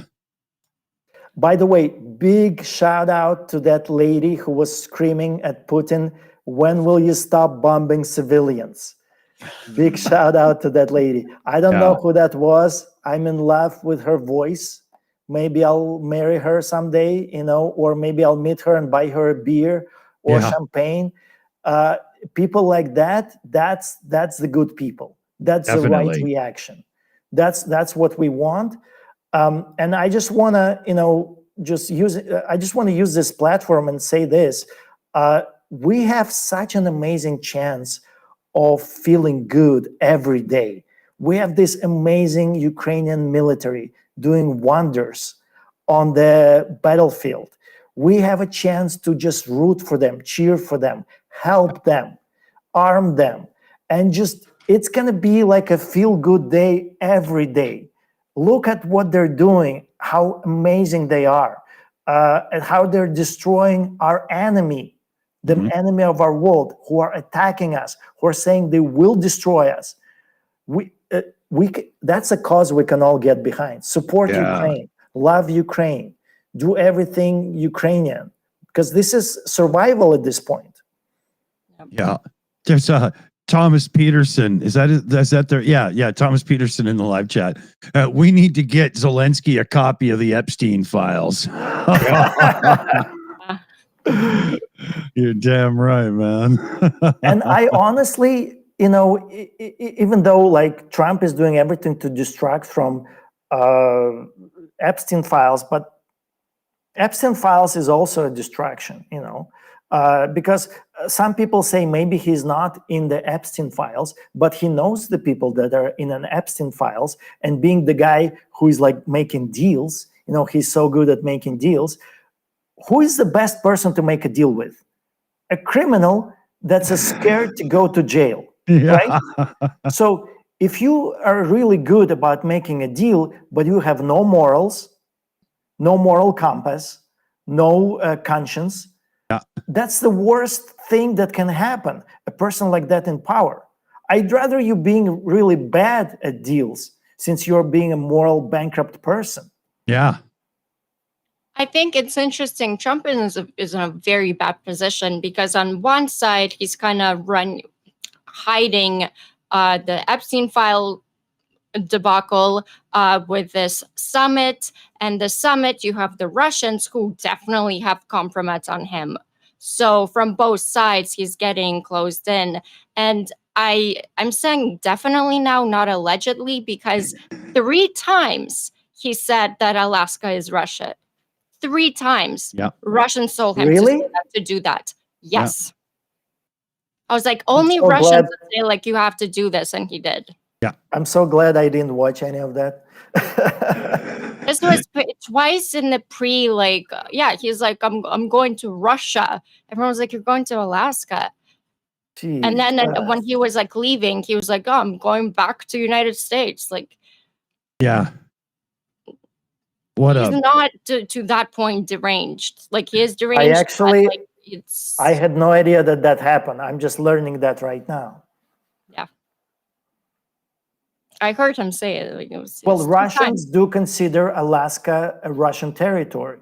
By the way, big shout out to that lady who was screaming at Putin, when will you stop bombing civilians? Big shout out to that lady. I don't know who that was. I'm in love with her voice. Maybe I'll marry her someday, you know, or maybe I'll meet her and buy her a beer or champagne. People like that, that's the good people. That's the right reaction. That's what we want. And I just want to, you know, I just want to use this platform and say this. We have such an amazing chance of feeling good every day. We have this amazing Ukrainian military doing wonders on the battlefield. We have a chance to just root for them, cheer for them, help them, arm them, and just, it's going to be like a feel-good day every day. Look at what they're doing, how amazing they are, and how they're destroying our enemy, the enemy of our world, who are attacking us, who are saying they will destroy us. That's a cause we can all get behind. Support Ukraine, love Ukraine, do everything Ukrainian, because this is survival at this point. Yeah. There's Thomas Peterson. Is that there? Yeah. Thomas Peterson in the live chat. We need to get Zelensky a copy of the Epstein files. You're damn right, man. And I honestly, you know, even though like Trump is doing everything to distract from Epstein files, but Epstein files is also a distraction, you know, because some people say maybe he's not in the Epstein files, but he knows the people that are in an Epstein files, and being the guy who is like making deals, you know, he's so good at making deals. Who is the best person to make a deal with? A criminal that's scared to go to jail, right? So if you are really good about making a deal, but you have no morals, no moral compass, no conscience, that's the worst thing that can happen, a person like that in power. I'd rather you being really bad at deals, since you're being a moral bankrupt person. Yeah. I think it's interesting. Trump is in a very bad position, because on one side, he's kind of hiding the Epstein file debacle with this summit. And the summit, you have the Russians who definitely have compromise on him. So from both sides, he's getting closed in. And I'm saying definitely now, not allegedly, because 3 times he said that Alaska is Russia. 3 times. Russians told him to do that. Yes. I was like, only Russians would say like, you have to do this, and he did. Yeah. I'm so glad I didn't watch any of that. This was twice in the he's like, I'm going to Russia. Everyone was like, you're going to Alaska. Jeez. And then when he was like leaving, he was like, oh, I'm going back to United States. Like, yeah. He's not to that point deranged. Like, he is deranged. I actually, I had no idea that happened. I'm just learning that right now. Yeah. I heard him say it. Like, well, Russians do consider Alaska a Russian territory.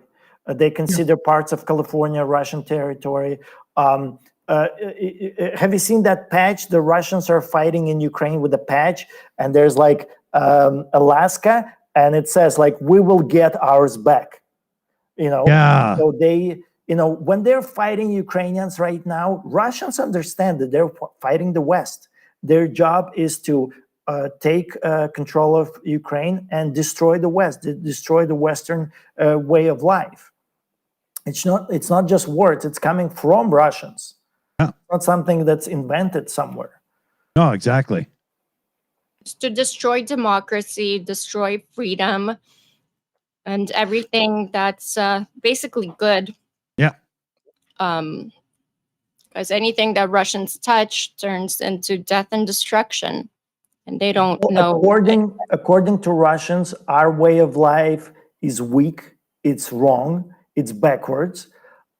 They consider parts of California Russian territory. Have you seen that patch? The Russians are fighting in Ukraine with a patch, and there's like Alaska, and it says like, we will get ours back. You know, so they, you know, when they're fighting Ukrainians right now, Russians understand that they're fighting the West. Their job is to take control of Ukraine and destroy the West, destroy the Western way of life. It's not just words, it's coming from Russians. It's not something that's invented somewhere. No, exactly. To destroy democracy, destroy freedom. and everything that's basically good. Yeah. Because anything that Russians touch turns into death and destruction, and they don't know. According to Russians, our way of life is weak, it's wrong, it's backwards.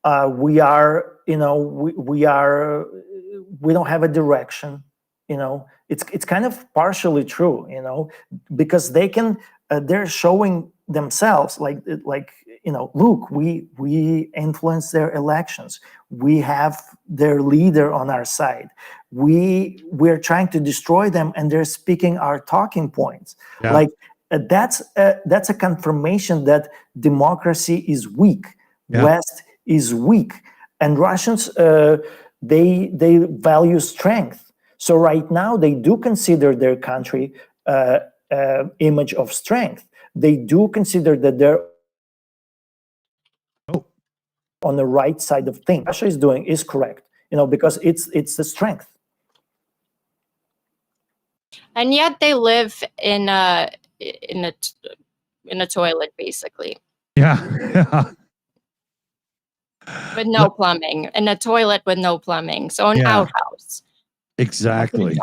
We are, we don't have a direction. It's kind of partially true, because they're showing themselves like, look, we influence their elections. We have their leader on our side. We're trying to destroy them, and they're speaking our talking points. Yeah. Like that's a confirmation that democracy is weak. Yeah. West is weak, and Russians they value strength. So right now they do consider their country image of strength. They do consider that they're on the right side of things. Russia is doing is correct, because it's the strength. And yet they live in a toilet, basically. Yeah. With no plumbing, in a toilet with no plumbing. So an outhouse. Exactly.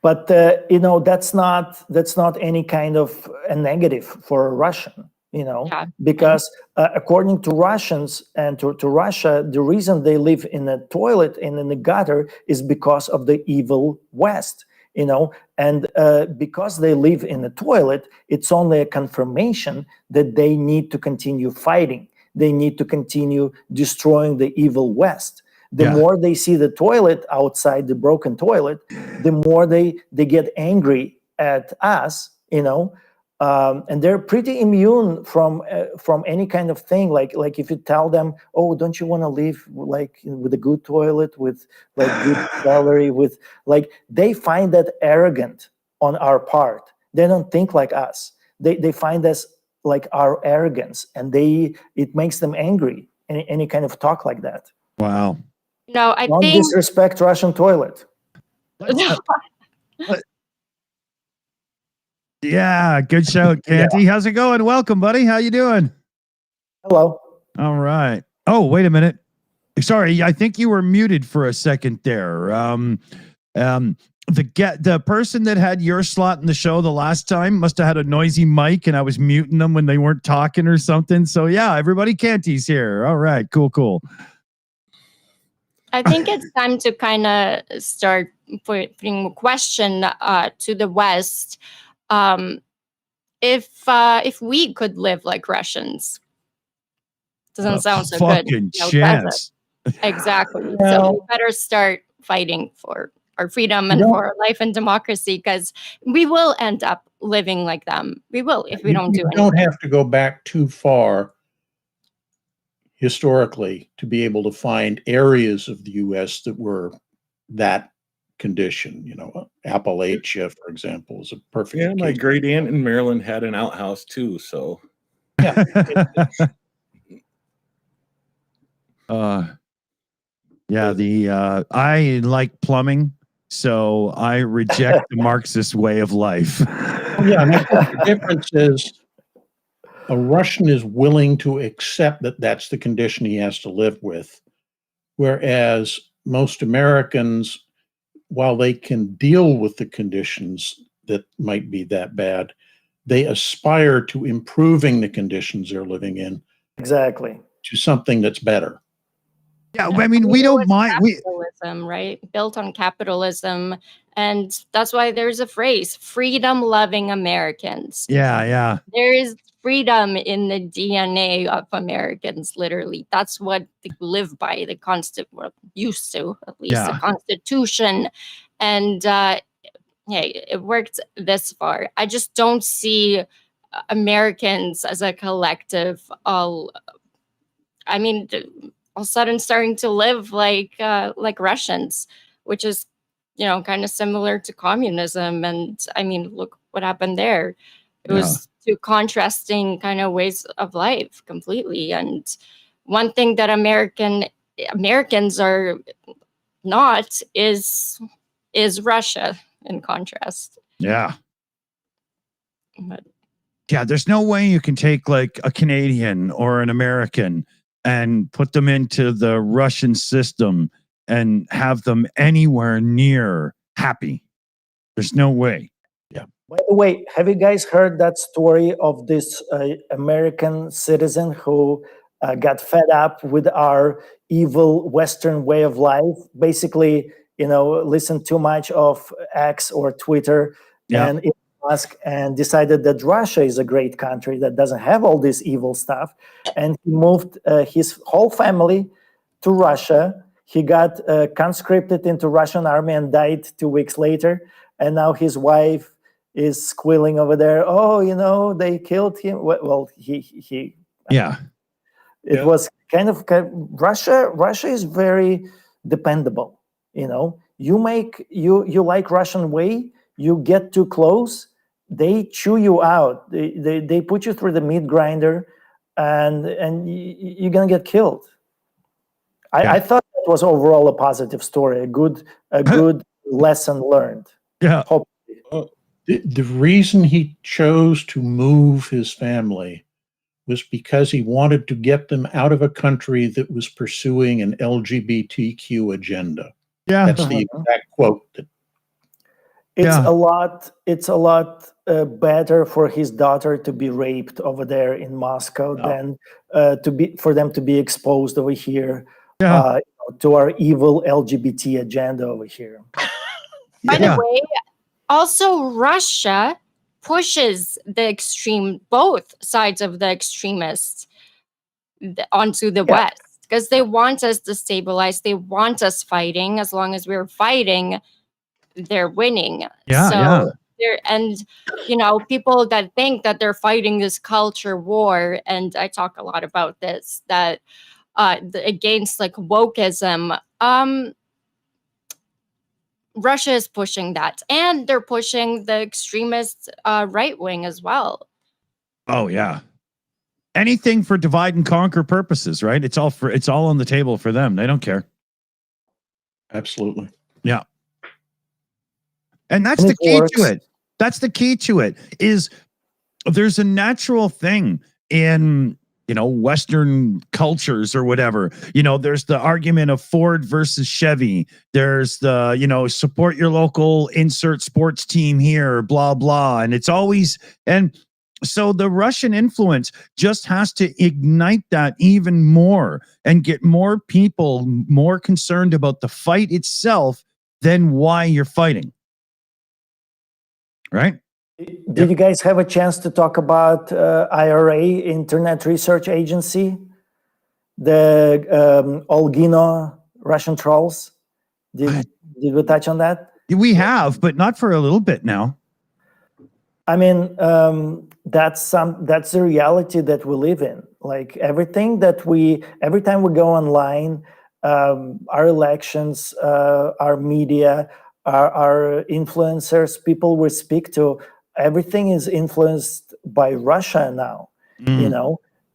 But that's not any kind of a negative for a Russian, because according to Russians and to Russia, the reason they live in a toilet and in the gutter is because of the evil West, and because they live in a toilet, it's only a confirmation that they need to continue fighting. They need to continue destroying the evil West. The more they see the toilet outside, the broken toilet, the more they get angry at us, and they're pretty immune from any kind of thing. Like if you tell them, oh, don't you want to live like with a good toilet, with like good salary, with like, they find that arrogant on our part. They don't think like us. They find us like our arrogance, and it makes them angry. Any kind of talk like that. Wow. No, I Don't think disrespect Russian toilet. Yeah, good show, Canty. How's it going? Welcome, buddy. How you doing? Hello. All right. Oh, wait a minute. Sorry, I think you were muted for a second there. The person that had your slot in the show the last time must have had a noisy mic, and I was muting them when they weren't talking or something. So yeah, everybody, Canty's here. All right, cool. I think it's time to kind of start putting a question to the West. If we could live like Russians, doesn't sound so good. Fucking chance. Exactly. So we better start fighting for our freedom and for our life and democracy, because we will end up living like them. We will if we don't do anything. You don't have to go back too far historically to be able to find areas of the U.S. that were that condition. Appalachia, for example, is a perfect case. My great aunt in Maryland had an outhouse too, so yeah. I like plumbing, so I reject the Marxist way of life. Yeah, and I think the difference is a Russian is willing to accept that that's the condition he has to live with, whereas most Americans, while they can deal with the conditions that might be that bad, they aspire to improving the conditions they're living in. Exactly. To something that's better. Yeah, I mean, we don't mind. Capitalism, right? Built on capitalism. And that's why there's a phrase, freedom-loving Americans. Yeah. There is freedom in the DNA of Americans, literally. That's what they live by, used to, at least, the Constitution. And it worked this far. I just don't see Americans as a collective all of a sudden starting to live like Russians, which is, kind of similar to communism. And look what happened there. It was two contrasting kind of ways of life completely. And one thing that Americans are not is Russia in contrast. Yeah. But Yeah, there's no way you can take like a Canadian or an American and put them into the Russian system and have them anywhere near happy. There's no way. By the way, have you guys heard that story of this American citizen who got fed up with our evil Western way of life? Basically, listened too much of X or Twitter and Elon Musk, and decided that Russia is a great country that doesn't have all this evil stuff. And he moved his whole family to Russia. He got conscripted into Russian army and died 2 weeks later. And now his wife is squealing over there. Oh, they killed him. Well, he. It was kind of Russia. Russia is very dependable. You like Russian way. You get too close, they chew you out. They put you through the meat grinder, and you're gonna get killed. I thought that was overall a positive story, a good lesson learned. Yeah. The reason he chose to move his family was because he wanted to get them out of a country that was pursuing an LGBTQ agenda. Yeah, that's the exact quote. It's a lot better for his daughter to be raped over there in Moscow than for them to be exposed over here to our evil LGBT agenda over here. By the way, also Russia pushes both sides of the extremists onto the West, because they want us destabilized. They want us fighting. As long as we're fighting, they're winning. And people that think that they're fighting this culture war, and I talk a lot about this, that against like wokeism, Russia is pushing that, and they're pushing the extremist right wing as well. Oh yeah, anything for divide and conquer purposes, right? It's all on the table for them. They don't care. Absolutely. Yeah. And that's the key to it. That's the key to it, is there's a natural thing in, Western cultures or whatever. There's the argument of Ford versus Chevy. There's the, support your local insert sports team here, blah, blah. And it's always, and so the Russian influence just has to ignite that even more and get more people more concerned about the fight itself than why you're fighting. Right? Did you guys have a chance to talk about IRA, Internet Research Agency, the Olgino Russian trolls? Did we touch on that? We have, but not for a little bit now. I mean, that's the reality that we live in. Like every time we go online, our elections, our media, our influencers, people we speak to, everything is influenced by Russia now,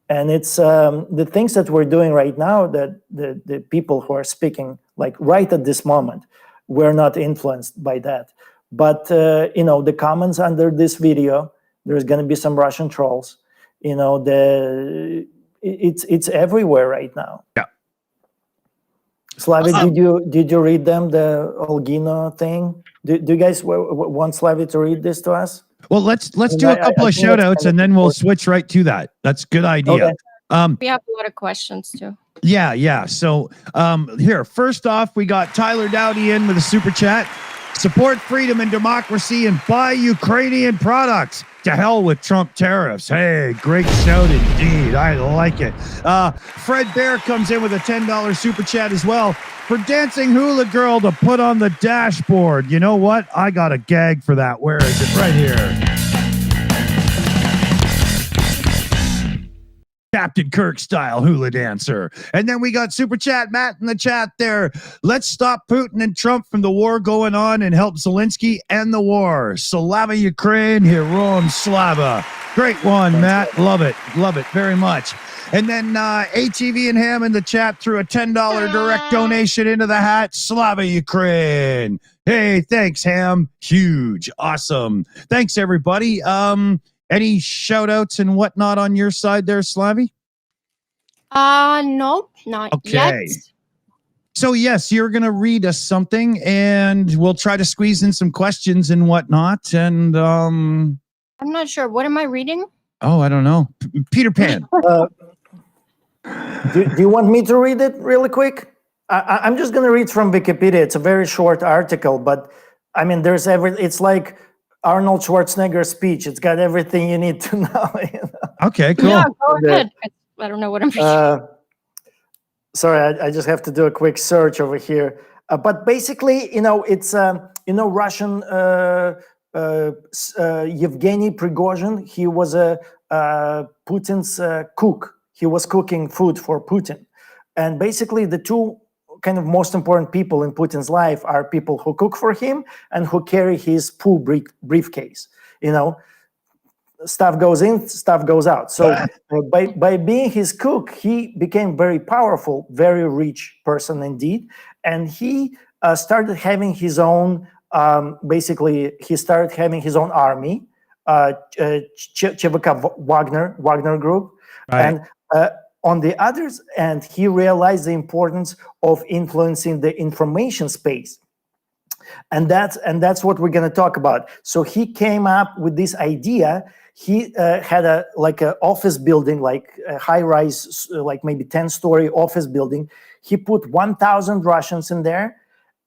and it's the things that we're doing right now, that the people who are speaking, like right at this moment, we're not influenced by that. But, the comments under this video, there's going to be some Russian trolls, it's everywhere right now. Yeah. Slavi, did you read them, the Olgino thing? Do you guys want Slavi to read this to us? Well, let's do a couple of shout outs and then we'll switch right to that. That's a good idea. Okay. We have a lot of questions too. Yeah. So here, first off, we got Tyler Dowdy in with a super chat. Support freedom and democracy and buy Ukrainian products. To hell with Trump tariffs. Hey, great shout indeed. I like it. Fred Bear comes in with a $10 super chat as well. For Dancing Hula Girl to put on the dashboard. You know what? I got a gag for that. Where is it? Right here. Captain Kirk style hula dancer. And then we got super chat Matt in the chat there. Let's stop Putin and Trump from the war going on and help Zelensky end the war. Slava Ukraine, Heroam Slava. Great one, Matt. Love it very much. And then ATV and Ham in the chat threw a $10 direct donation into the hat. Slava Ukraine. Hey, thanks, Ham. Huge. Awesome. Thanks, everybody. Any shout outs and whatnot on your side there, Slavy? Nope, not yet. Okay. So yes, you're going to read us something and we'll try to squeeze in some questions and whatnot. And I'm not sure. What am I reading? oh, I don't know. Peter Pan. Do you want me to read it really quick? I'm just going to read from Wikipedia. It's a very short article, but I mean, there's it's like Arnold Schwarzenegger's speech. It's got everything you need to know. You know? Okay, cool. Yeah, go ahead. I don't know what I'm reading. Sorry, I just have to do a quick search over here. But basically, you know, it's Russian Yevgeny Prigozhin. He was a Putin's cook. He was cooking food for Putin, and basically the two kind of most important people in Putin's life are people who cook for him and who carry his pool briefcase. You know, stuff goes in, stuff goes out. So by being his cook, he became very powerful, very rich person indeed, and he started having his own. Basically, he started having his own army, ЧВК Wagner Group, Right. and on the other end, he realized the importance of influencing the information space. And that's what we're going to talk about. So he came up with this idea. He had a office building, like a high-rise, like maybe 10-story office building. He put 1,000 Russians in there,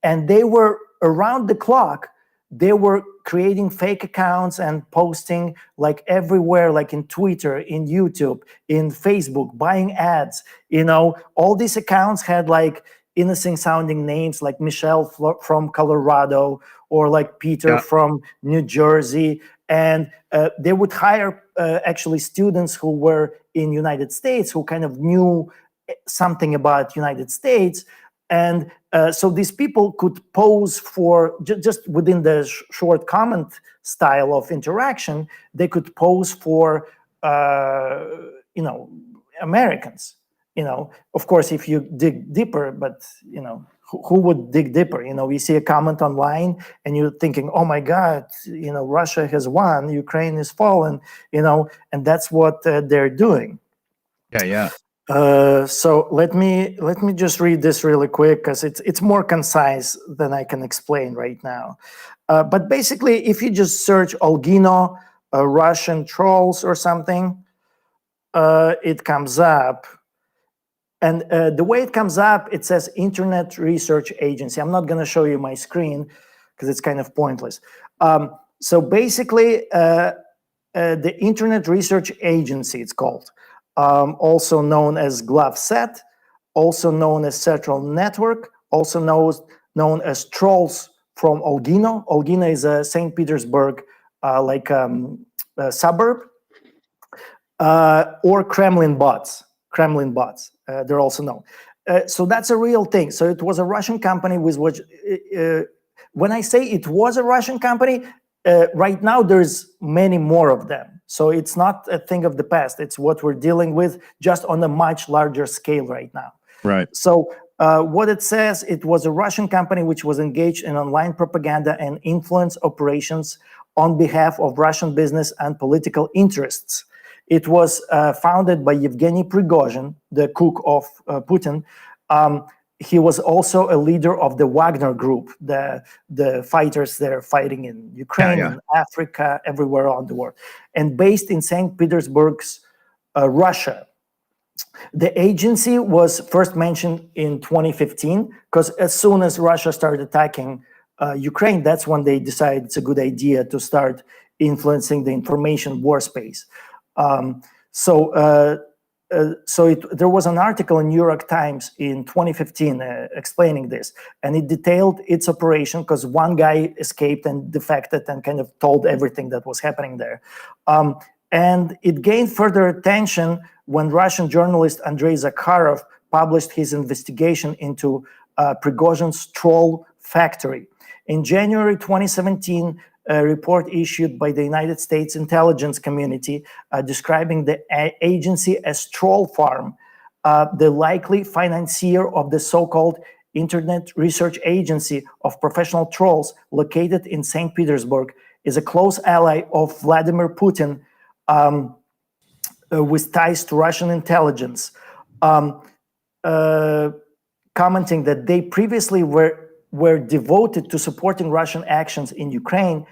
and they were around the clock. They were creating fake accounts and posting like everywhere, like in Twitter, in YouTube, in Facebook, buying ads. You know, all these accounts had like innocent sounding names like Michelle from Colorado or like Peter from New Jersey. And they would hire actually students who were in United States who kind of knew something about United States. And so these people could pose for, just within the short comment style of interaction, they could pose for, you know, Americans. You know, of course, if you dig deeper, but, you know, who would dig deeper? You know, we see a comment online and you're thinking, oh my God, you know, Russia has won, Ukraine is fallen, you know, and that's what they're doing. Yeah. So let me just read this really quick because it's more concise than I can explain right now. But basically, if you just search Olgino, Russian trolls or something, it comes up. And the way it comes up, it says Internet Research Agency. I'm not going to show you my screen because it's kind of pointless. So basically, the Internet Research Agency, it's called, also known as GlovSet, also known as Central Network, also known as Trolls from Olgino. Olgino is a St. Petersburg suburb, or Kremlin bots. They're also known. So that's a real thing. So it was a Russian company with which, when I say it was a Russian company, right now there's many more of them. So it's not a thing of the past. It's what we're dealing with just on a much larger scale right now. Right. So what it says, it was a Russian company which was engaged in online propaganda and influence operations on behalf of Russian business and political interests. It was founded by Yevgeny Prigozhin, the cook of Putin. He was also a leader of the Wagner Group, the fighters that are fighting in Ukraine, in Africa, everywhere around the world, and based in St. Petersburg's Russia. The agency was first mentioned in 2015 because as soon as Russia started attacking Ukraine, that's when they decided it's a good idea to start influencing the information war space. There was an article in New York Times in 2015 explaining this, and it detailed its operation because one guy escaped and defected and kind of told everything that was happening there. And it gained further attention when Russian journalist Andrei Zakharov published his investigation into Prigozhin's troll factory. In January 2017, a report issued by the United States intelligence community describing the agency as troll farm, the likely financier of the so-called Internet Research Agency of professional trolls located in St. Petersburg, is a close ally of Vladimir Putin, with ties to Russian intelligence, commenting that they previously were devoted to supporting Russian actions in Ukraine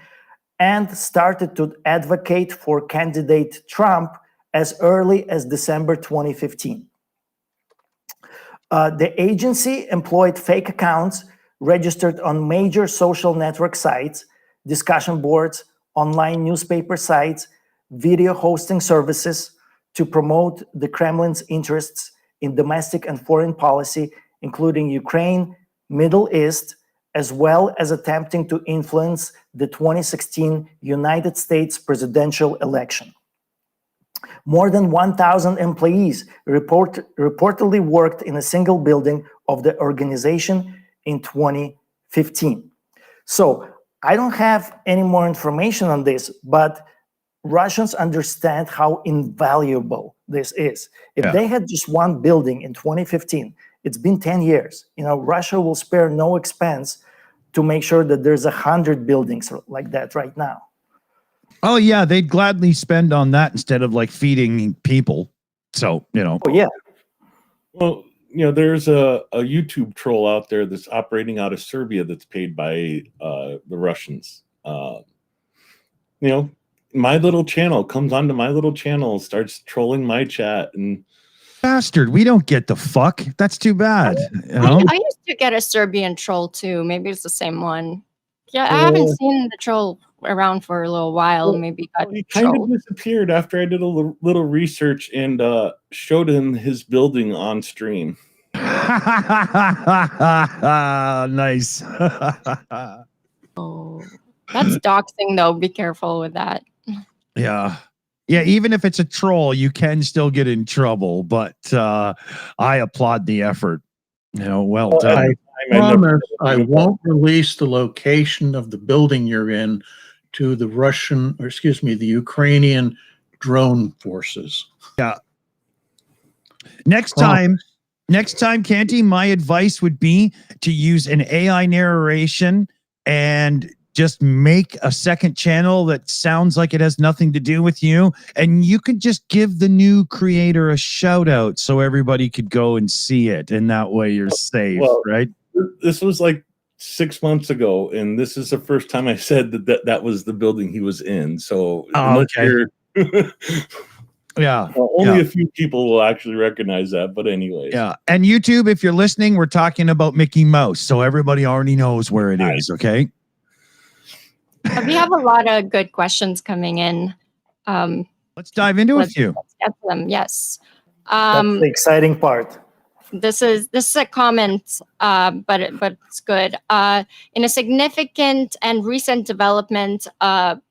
and started to advocate for candidate Trump as early as December 2015. The agency employed fake accounts registered on major social network sites, discussion boards, online newspaper sites, video hosting services to promote the Kremlin's interests in domestic and foreign policy, including Ukraine, Middle East, as well as attempting to influence the 2016 United States presidential election. More than 1,000 employees reportedly worked in a single building of the organization in 2015. So I don't have any more information on this, but Russians understand how invaluable this is. If they had just one building in 2015, it's been 10 years. You know, Russia will spare no expense to make sure that there's 100 buildings like that right now. Oh yeah, they'd gladly spend on that instead of like feeding people. So, you know. Oh yeah. Well, you know, there's a YouTube troll out there that's operating out of Serbia that's paid by the Russians. You know, my little channel comes onto my little channel, starts trolling my chat, and bastard, we don't get the fuck. That's too bad. You know? I used to get a Serbian troll too. Maybe it's the same one. Yeah, I haven't seen the troll around for a little while. Maybe he kind of disappeared after I did a little research and showed him his building on stream. Nice. Oh, that's doxing though. Be careful with that. Yeah. Yeah, even if it's a troll, you can still get in trouble, but I applaud the effort. You know, well done. I promise I won't release the location of the building you're in to the Russian, or excuse me, the Ukrainian drone forces. Yeah. Next time, Canty, my advice would be to use an AI narration and just make a second channel that sounds like it has nothing to do with you. And you could just give the new creator a shout out so everybody could go and see it. And that way you're safe, right? This was like 6 months ago. And this is the first time I said that was the building he was in. So okay. Yeah. Only a few people will actually recognize that. But anyways. Yeah. And YouTube, if you're listening, we're talking about Mickey Mouse. So everybody already knows where it is. Okay. We have a lot of good questions coming in. Let's dive into a few. Let's get to them. Yes. That's the exciting part. This is a comment, but it's good. In a significant and recent development, Putin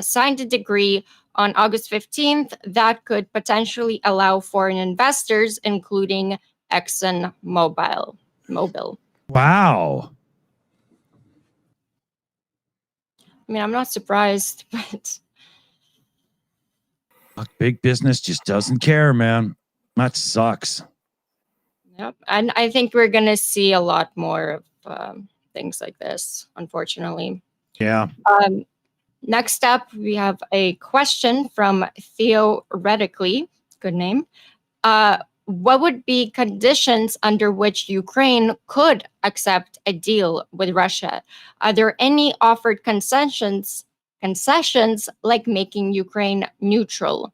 signed a decree on August 15th that could potentially allow foreign investors, including ExxonMobil. Wow. I mean, I'm not surprised, but big business just doesn't care, man. That sucks. Yep. And I think we're going to see a lot more of things like this, unfortunately. Yeah. Next up, we have a question from Theoretically. Good name. What would be conditions under which Ukraine could accept a deal with Russia? Are there any offered concessions like making Ukraine neutral?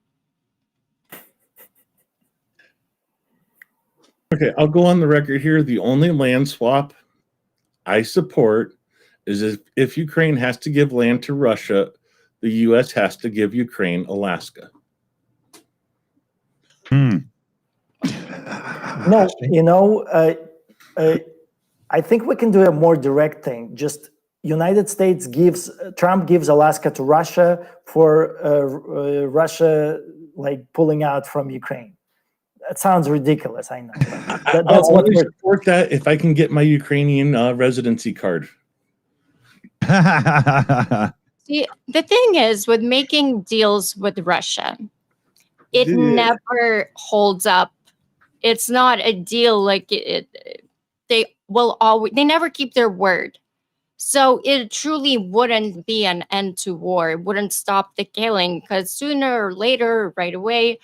Okay, I'll go on the record here. The only land swap I support is if Ukraine has to give land to Russia, the U.S. has to give Ukraine Alaska. No, you know, I think we can do a more direct thing. Just Trump gives Alaska to Russia for Russia like pulling out from Ukraine. That sounds ridiculous, I know. That's what I support that if I can get my Ukrainian residency card. See, the thing is with making deals with Russia, it never holds up. It's not a deal like they never keep their word. So it truly wouldn't be an end to war. It wouldn't stop the killing, because sooner or later, right away,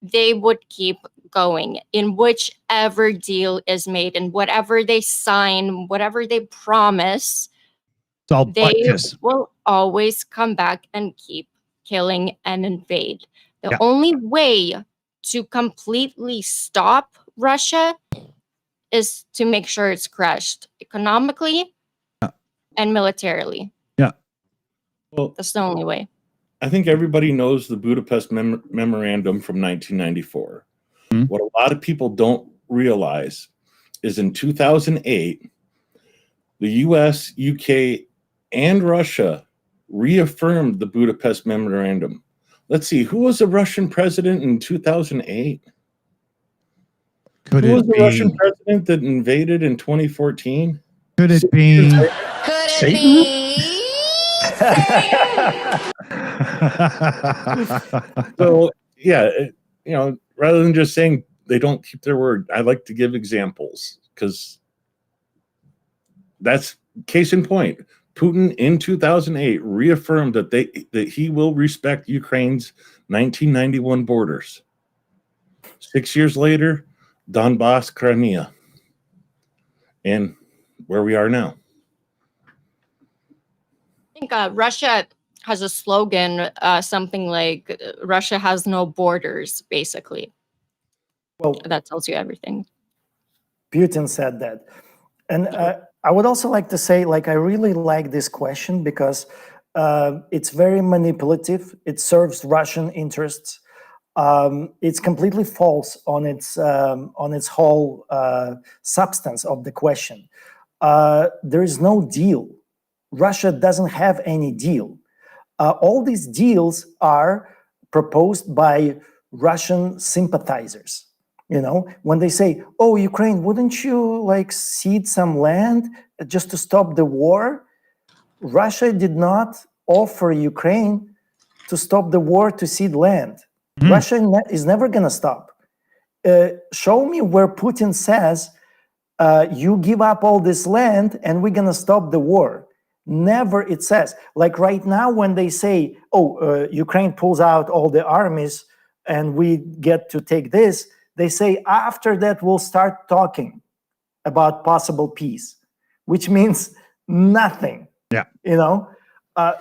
they would keep going in whichever deal is made, and whatever they sign, whatever they promise, It's all they butkus. will always come back and keep killing and invade. The Yeah. only way to completely stop Russia is to make sure it's crushed economically and militarily. Yeah. Well, That's the only way. I think everybody knows the Budapest Memorandum from 1994. Hmm. What a lot of people don't realize is in 2008, the US, UK, and Russia reaffirmed the Budapest Memorandum. Let's see, who was the Russian president in 2008? Could Who was it the Russian be? president that invaded in 2014? Could it be? Could it Satan? be? So, yeah, rather than just saying they don't keep their word, I like to give examples, because that's case in point. Putin in 2008 reaffirmed that he will respect Ukraine's 1991 borders. 6 years later, Donbass, Crimea, and where we are now. I think Russia has a slogan, something like Russia has no borders, basically. Well, That tells you everything. Putin said that. And I would also like to say, I really like this question because it's very manipulative. It serves Russian interests. It's completely false on its whole substance of the question. There is no deal. Russia doesn't have any deal. All these deals are proposed by Russian sympathizers. When they say, "Oh, Ukraine, wouldn't you cede some land just to stop the war?" Russia did not offer Ukraine to stop the war to cede land. Russia is never going to stop. Show me where Putin says, you give up all this land and we're going to stop the war. Never it says. Like right now when they say, Ukraine pulls out all the armies and we get to take this, they say after that we'll start talking about possible peace, which means nothing. Yeah.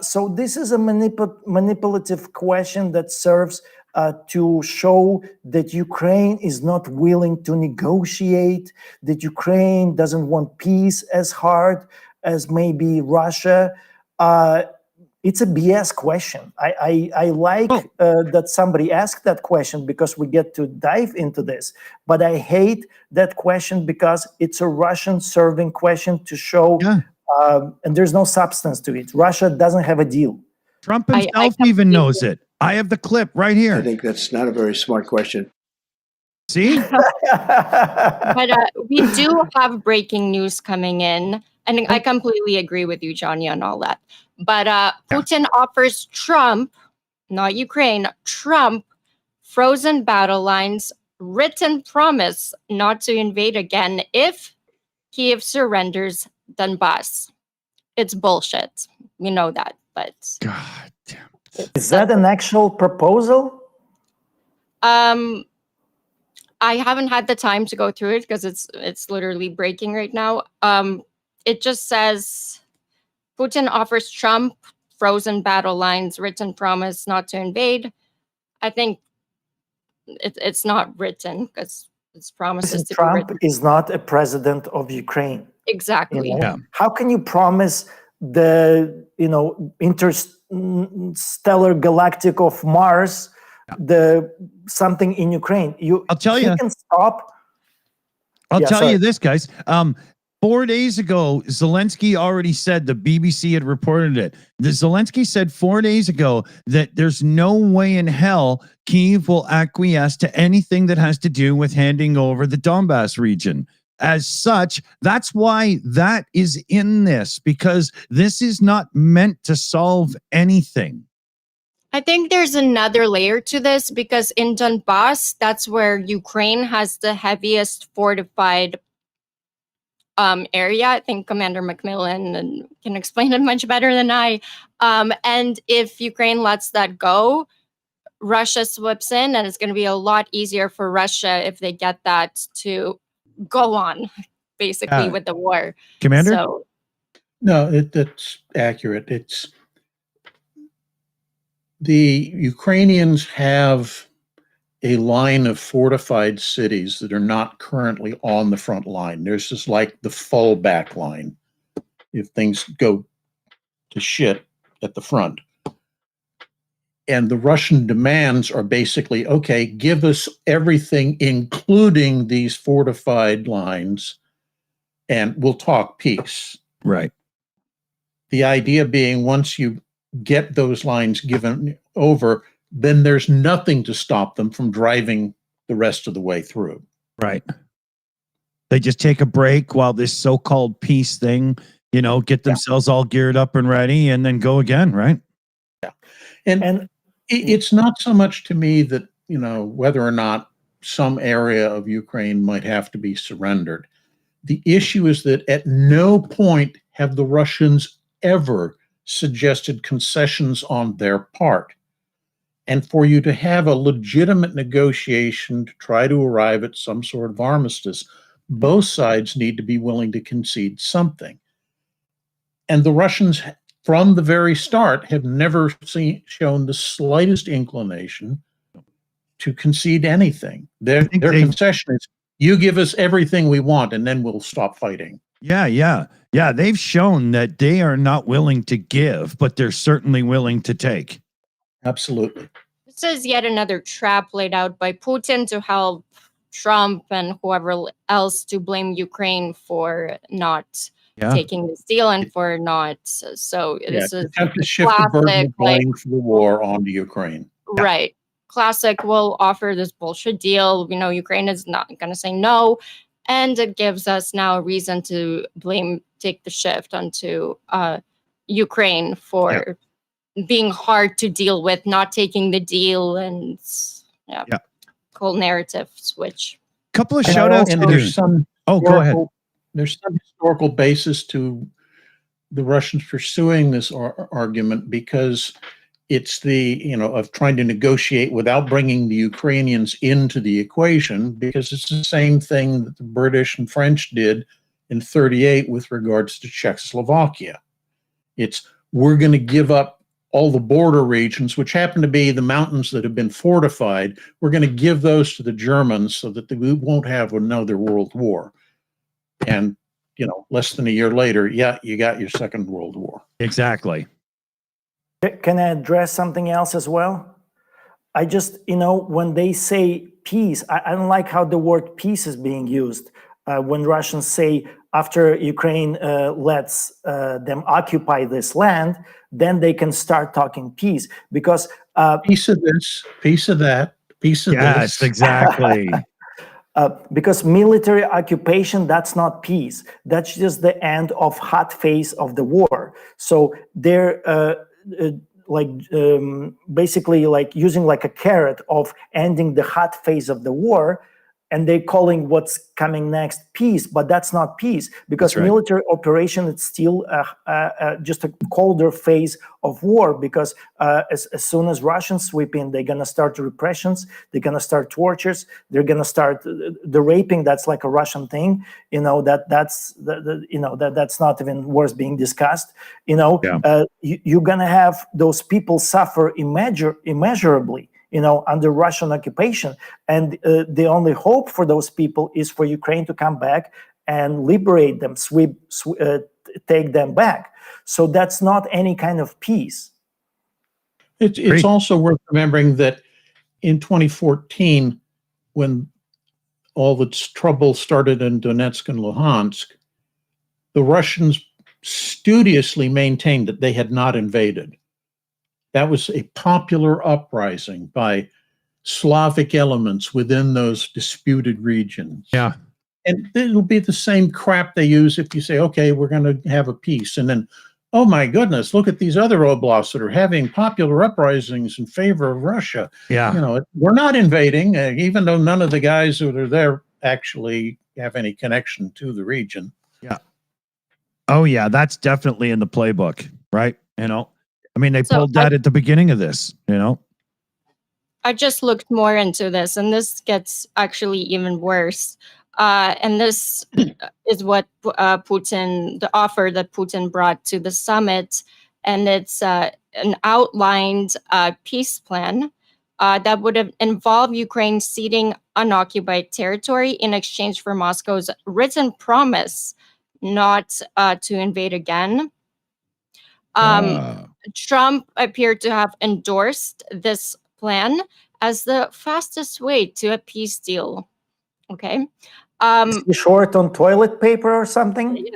So this is a manipulative question that serves to show that Ukraine is not willing to negotiate, that Ukraine doesn't want peace as hard as maybe Russia. It's a BS question. I like that somebody asked that question because we get to dive into this, but I hate that question because it's a Russian serving question to show, and there's no substance to it. Russia doesn't have a deal. Trump himself even knows it. I have the clip right here. I think that's not a very smart question. See? But we do have breaking news coming in. And I completely agree with you, Johnny, on all that. But Putin offers Trump, not Ukraine, Trump, frozen battle lines, written promise not to invade again if Kyiv surrenders Donbass. It's bullshit. We know that, but... God damn. Is that an actual proposal? I haven't had the time to go through it because it's literally breaking right now. It just says Putin offers Trump frozen battle lines, written promise not to invade. I think it's not written because it's promises to Trump be written. is not a president of Ukraine. Exactly. Yeah. How can you promise the interstellar galactic of Mars the something in Ukraine? I'll tell you. Can stop. I'll tell you this, guys. 4 days ago, Zelensky already said, the BBC had reported it. Zelensky said 4 days ago that there's no way in hell Kyiv will acquiesce to anything that has to do with handing over the Donbass region. As such, that's why that is in this, because this is not meant to solve anything. I think there's another layer to this because in Donbass, that's where Ukraine has the heaviest fortified area. I think Commander Macmillan can explain it much better than I. And if Ukraine lets that go, Russia sweeps in, and it's going to be a lot easier for Russia if they get that to go on, basically, with the war. Commander? So, no, that's accurate. It's the Ukrainians have a line of fortified cities that are not currently on the front line. There's just like the fallback line if things go to shit at the front. And the Russian demands are basically, okay, give us everything, including these fortified lines, and we'll talk peace. Right. The idea being once you get those lines given over, then there's nothing to stop them from driving the rest of the way through. Right. They just take a break while this so-called peace thing, get themselves all geared up and ready and then go again, right? Yeah. And it's not so much to me that, whether or not some area of Ukraine might have to be surrendered. The issue is that at no point have the Russians ever suggested concessions on their part. And for you to have a legitimate negotiation to try to arrive at some sort of armistice, both sides need to be willing to concede something. And the Russians, from the very start, have never shown the slightest inclination to concede anything. Their concession is, you give us everything we want, and then we'll stop fighting. Yeah. They've shown that they are not willing to give, but they're certainly willing to take. Absolutely. This is yet another trap laid out by Putin to help Trump and whoever else to blame Ukraine for not taking this deal and for not. So this is attempt to shift the burden of blame for the war onto Ukraine. Right. Classic, we'll offer this bullshit deal. Ukraine is not going to say no. And it gives us now a reason to take the shift onto Ukraine for being hard to deal with, not taking the deal, and whole narrative switch. Couple of shout outs. And there's some go ahead. There's some historical basis to the Russians pursuing this argument, because it's of trying to negotiate without bringing the Ukrainians into the equation, because it's the same thing that the British and French did in 1938 with regards to Czechoslovakia. It's, we're going to give up all the border regions, which happen to be the mountains that have been fortified. We're going to give those to the Germans so that we won't have another world war. And, less than a year later, you got your Second World War. Exactly. Can I address something else as well? I just, when they say peace, I don't like how the word peace is being used. When Russians say after Ukraine lets them occupy this land, then they can start talking peace. Because piece of this, piece of that, piece of this. Yes, exactly. Because military occupation, that's not peace. That's just the end of hot phase of the war. So they're basically using like a carrot of ending the hot phase of the war, and they're calling what's coming next peace, but that's not peace, because military operation is still just a colder phase of war, because as soon as Russians sweep in, they're going to start repressions, they're going to start tortures, they're going to start the raping. That's like a Russian thing, that's not even worth being discussed. You're going to have those people suffer immeasurably, under Russian occupation. And the only hope for those people is for Ukraine to come back and liberate them, take them back. So that's not any kind of peace. It's also worth remembering that in 2014, when all the trouble started in Donetsk and Luhansk, the Russians studiously maintained that they had not invaded. That was a popular uprising by Slavic elements within those disputed regions. Yeah. And it'll be the same crap they use if you say, okay, we're going to have a peace. And then, oh my goodness, look at these other oblasts that are having popular uprisings in favor of Russia. Yeah. We're not invading, even though none of the guys who are there actually have any connection to the region. Oh yeah, that's definitely in the playbook, right? You know, I mean, they So pulled that at the beginning of this. You know, I just looked more into this, and this gets actually even worse. And this is what Putin, the offer that Putin brought to the summit, and it's an outlined peace plan that would have involved Ukraine ceding unoccupied territory in exchange for Moscow's written promise not to invade again. Trump appeared to have endorsed this plan as the fastest way to a peace deal. Okay. Is he short on toilet paper or something?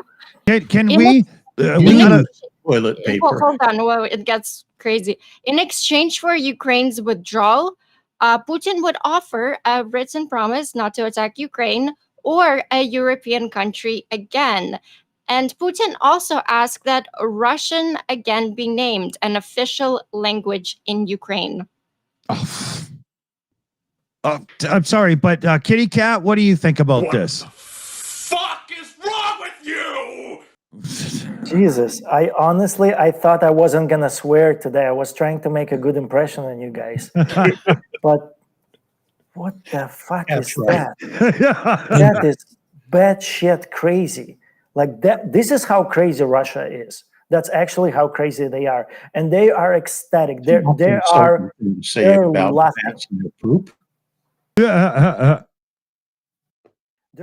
can In we? We gotta. Toilet paper. Hold on, well, it gets crazy. In exchange for Ukraine's withdrawal, Putin would offer a written promise not to attack Ukraine or a European country again. And Putin also asked that Russian again be named an official language in Ukraine. I'm sorry, but Kitty Cat, what do you think about this? Fuck is wrong with you? Jesus, I thought I wasn't gonna swear today. I was trying to make a good impression on you guys. But what the fuck is that? That is bad shit crazy. Like that, this is how crazy Russia is. That's actually how crazy they are. And they are ecstatic. They are say about laughing. Poop. They're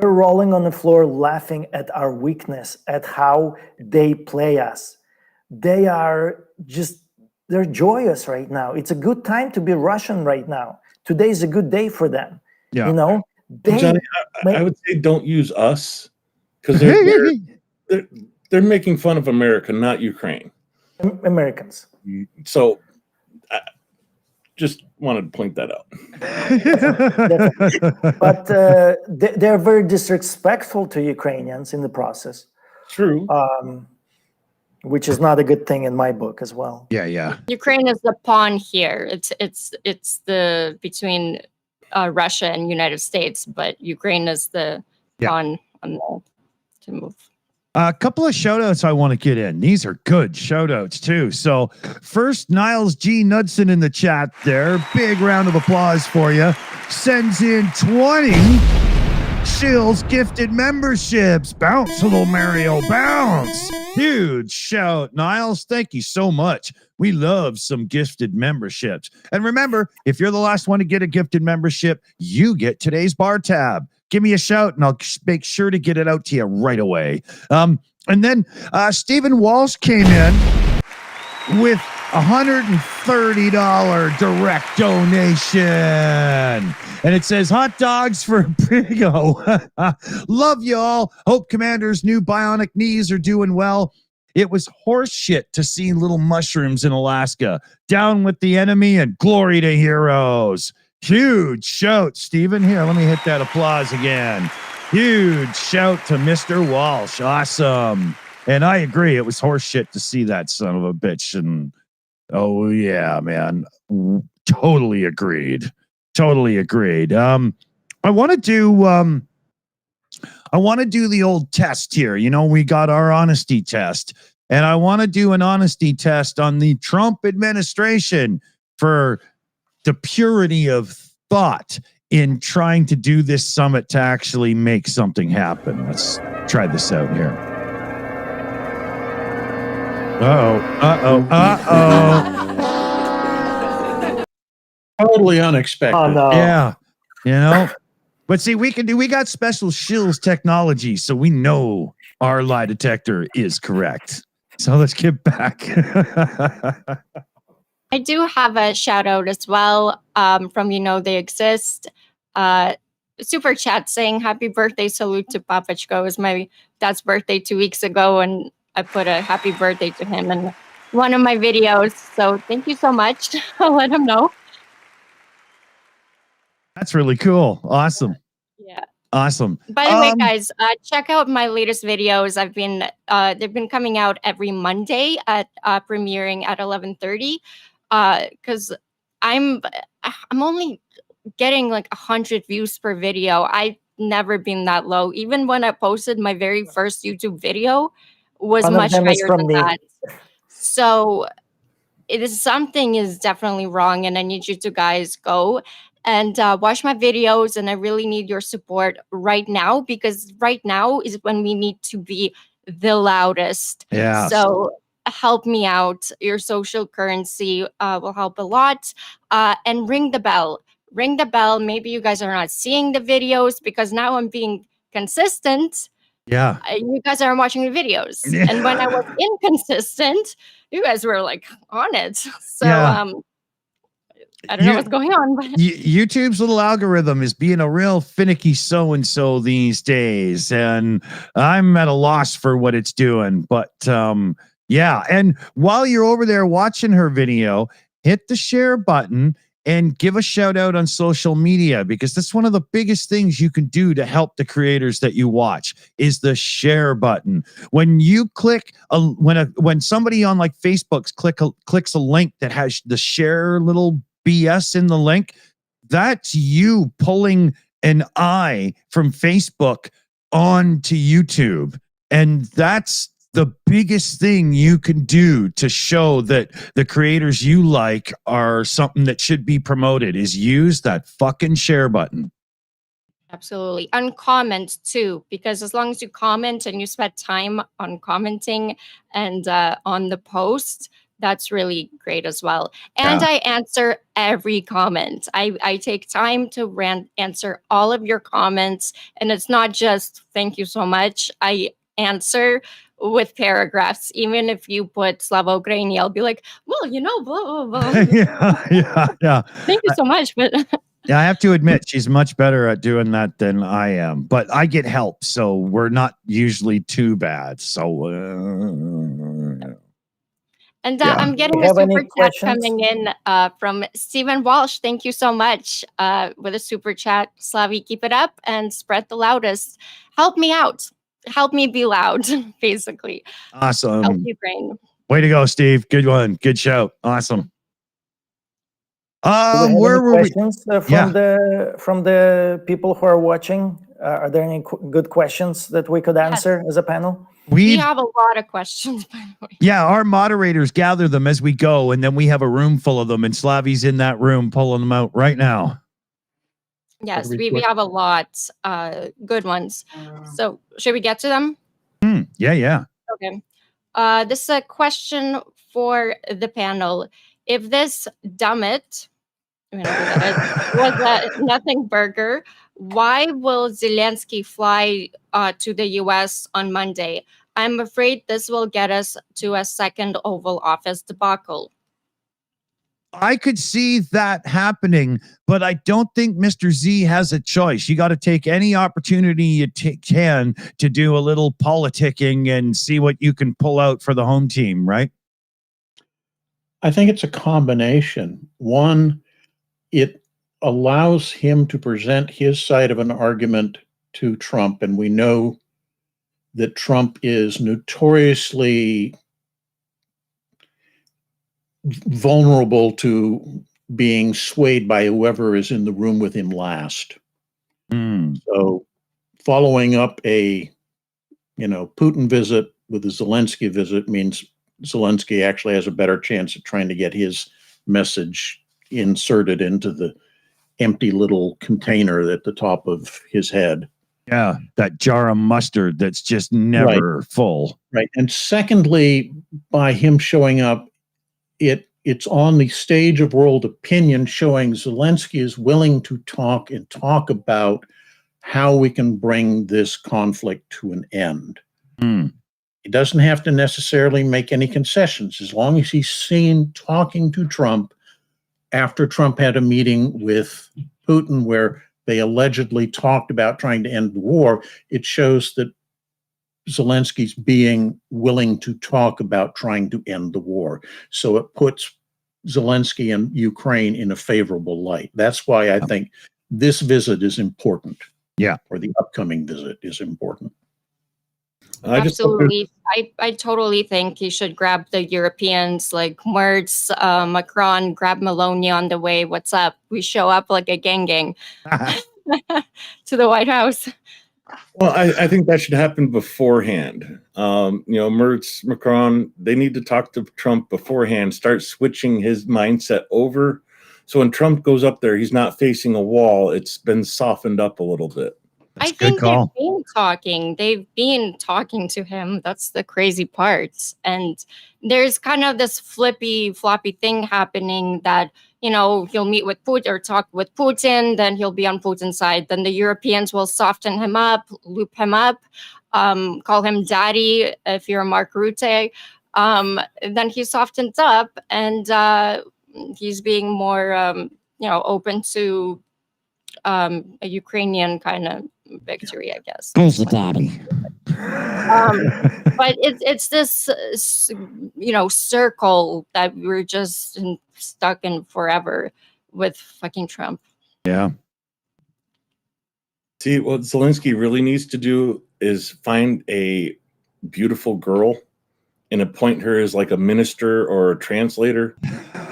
rolling on the floor laughing at our weakness, at how they play us. They are just, they're joyous right now. It's a good time to be Russian right now. Today is a good day for them. Yeah. You know, Johnny, I would say don't use us because they're making fun of America, not Ukraine. Americans. So just wanted to point that out. But they're very disrespectful to Ukrainians in the process. True. Which is not a good thing in my book as well. Yeah. Ukraine is the pawn here. It's the between Russia and United States, but Ukraine is the pawn on the to move. A couple of shout outs I want to get in. These are good shout outs too. So first, Niles G. Knudsen in the chat there. Big round of applause for you. Sends in 20 Shills gifted memberships. Bounce, little Mario, bounce. Huge shout, Niles. Thank you so much. We love some gifted memberships. And remember, if you're the last one to get a gifted membership, you get today's bar tab. Give me a shout and I'll make sure to get it out to you right away. And then Stephen Walsh came in with $130 direct donation. And it says, hot dogs for Big O. Love y'all. Hope Commander's new bionic knees are doing well. It was horse shit to see little mushrooms in Alaska. Down with the enemy and glory to heroes. Huge shout, Stephen. Here, let me hit that applause again. Huge shout to Mr. Walsh. Awesome. And I agree. It was horse shit to see that son of a bitch. And oh, yeah, man. Totally agreed. Totally agreed. I want to do the old test here. You know, we got our honesty test. And I want to do an honesty test on the Trump administration for the purity of thought in trying to do this summit to actually make something happen. Let's try this out here. Totally unexpected. Oh, no. Yeah. You know, but see, we got special Shills technology, so we know our lie detector is correct. So let's get back. I do have a shout out as well from You Know They Exist. Super chat saying happy birthday salute to Papachko. It was my dad's birthday 2 weeks ago, and I put a happy birthday to him in one of my videos. So thank you so much. I'll let him know. That's really cool. Awesome. Yeah. Awesome. By the way, guys, check out my latest videos. They've been coming out every Monday at premiering at 11:30. Because I'm only getting like 100 views per video. I never been that low. Even when I posted my very first YouTube video, was One of much them is higher from than me. that. So it is something is definitely wrong, and I need you to guys go and watch my videos. And I really need your support right now, because right now is when we need to be the loudest. Yeah. So help me out. Your social currency will help a lot. And ring the bell. Ring the bell. Maybe you guys are not seeing the videos because now I'm being consistent. Yeah. You guys are watching the videos. Yeah. And when I was inconsistent, you guys were like on it. So Yeah. I don't know what's going on, but YouTube's little algorithm is being a real finicky so-and-so these days, and I'm at a loss for what it's doing. But yeah, and while you're over there watching her video, hit the share button and give a shout out on social media, because that's one of the biggest things you can do to help the creators that you watch is the share button. When you click when somebody on like Facebook clicks a link that has the share little BS in the link, that's you pulling an eye from Facebook onto YouTube. And that's the biggest thing you can do to show that the creators you like are something that should be promoted, is use that fucking share button. absolutely. And comment too, because as long as you comment and you spend time on commenting and on the post, that's really great as well. And Yeah. I answer every comment. I take time to answer all of your comments. And it's not just thank you so much. I answer with paragraphs. Even if you put Slava Ukraine, I'll be like, well, you know, blah, blah, blah. Yeah. Thank you so much. But Yeah, I have to admit, she's much better at doing that than I am. But I get help, so we're not usually too bad. So And Yeah. I'm getting Do you a have any super chat questions? coming in from Stephen Walsh. Thank you so much with a super chat. Slavi, keep it up and spread the loudest. Help me out. Help me be loud, basically. Help awesome. Ukraine. Way to go, Steve. Good one. Good show. Awesome. Do we have Where any were we? questions Yeah. from the people who are watching? Are there any good questions that we could answer as a panel? We have a lot of questions, by the way. Yeah, our moderators gather them as we go, and then we have a room full of them, and Slavi's in that room pulling them out right now. Yes, we have a lot good ones. So should we get to them? Yeah. Okay. This is a question for the panel. If this dumbit, I don't know who that is, was a nothing burger, why will Zelensky fly to the US on Monday? I'm afraid this will get us to a second Oval Office debacle. I could see that happening, but I don't think Mr. Z has a choice. You got to take any opportunity you can to do a little politicking and see what you can pull out for the home team, right? I think it's a combination. One, it allows him to present his side of an argument to Trump, and we know that Trump is notoriously vulnerable to being swayed by whoever is in the room with him last. So following up a Putin visit with the Zelensky visit means Zelensky actually has a better chance at trying to get his message inserted into the empty little container at the top of his head. Yeah, that jar of mustard that's just never full. Right. And secondly, by him showing up, it's on the stage of world opinion, showing Zelensky is willing to talk about how we can bring this conflict to an end. He doesn't have to necessarily make any concessions, as long as he's seen talking to Trump after Trump had a meeting with Putin where they allegedly talked about trying to end the war. It shows that Zelensky's being willing to talk about trying to end the war. So it puts Zelensky and Ukraine in a favorable light. That's why I think this visit is important. Yeah. Or the upcoming visit is important. Absolutely. I totally think he should grab the Europeans like Merz, Macron, grab Meloni on the way. What's up? We show up like a gang. to the White House. Well, I think that should happen beforehand. Merz, Macron, they need to talk to Trump beforehand, start switching his mindset over. So when Trump goes up there, he's not facing a wall. It's been softened up a little bit. I think they've been talking. They've been talking to him. That's the crazy part. And there's kind of this floppy thing happening that, he'll meet with Putin or talk with Putin, then he'll be on Putin's side. Then the Europeans will soften him up, loop him up, call him daddy if you're Mark Rutte. Then he softens up and he's being more, open to a Ukrainian kind of victory, I guess. Who's the daddy? But it's this, circle that we're just stuck in forever with fucking Trump. Yeah. See, what Zelensky really needs to do is find a beautiful girl and appoint her as like a minister or a translator,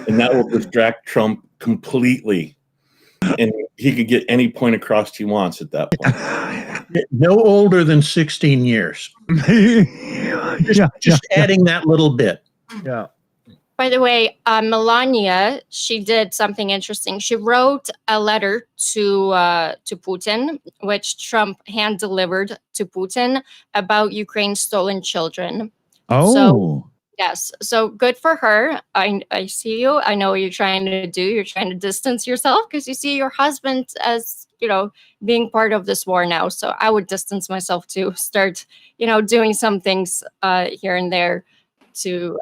and that will distract Trump completely. And he could get any point across he wants at that point. No older than 16 years. Just adding that little bit. Yeah. By the way, Melania, she did something interesting. She wrote a letter to Putin, which Trump hand delivered to Putin about Ukraine's stolen children. Oh. So, yes. So good for her. I see you. I know what you're trying to do. You're trying to distance yourself because you see your husband as, being part of this war now. So I would distance myself to start, doing some things here and there to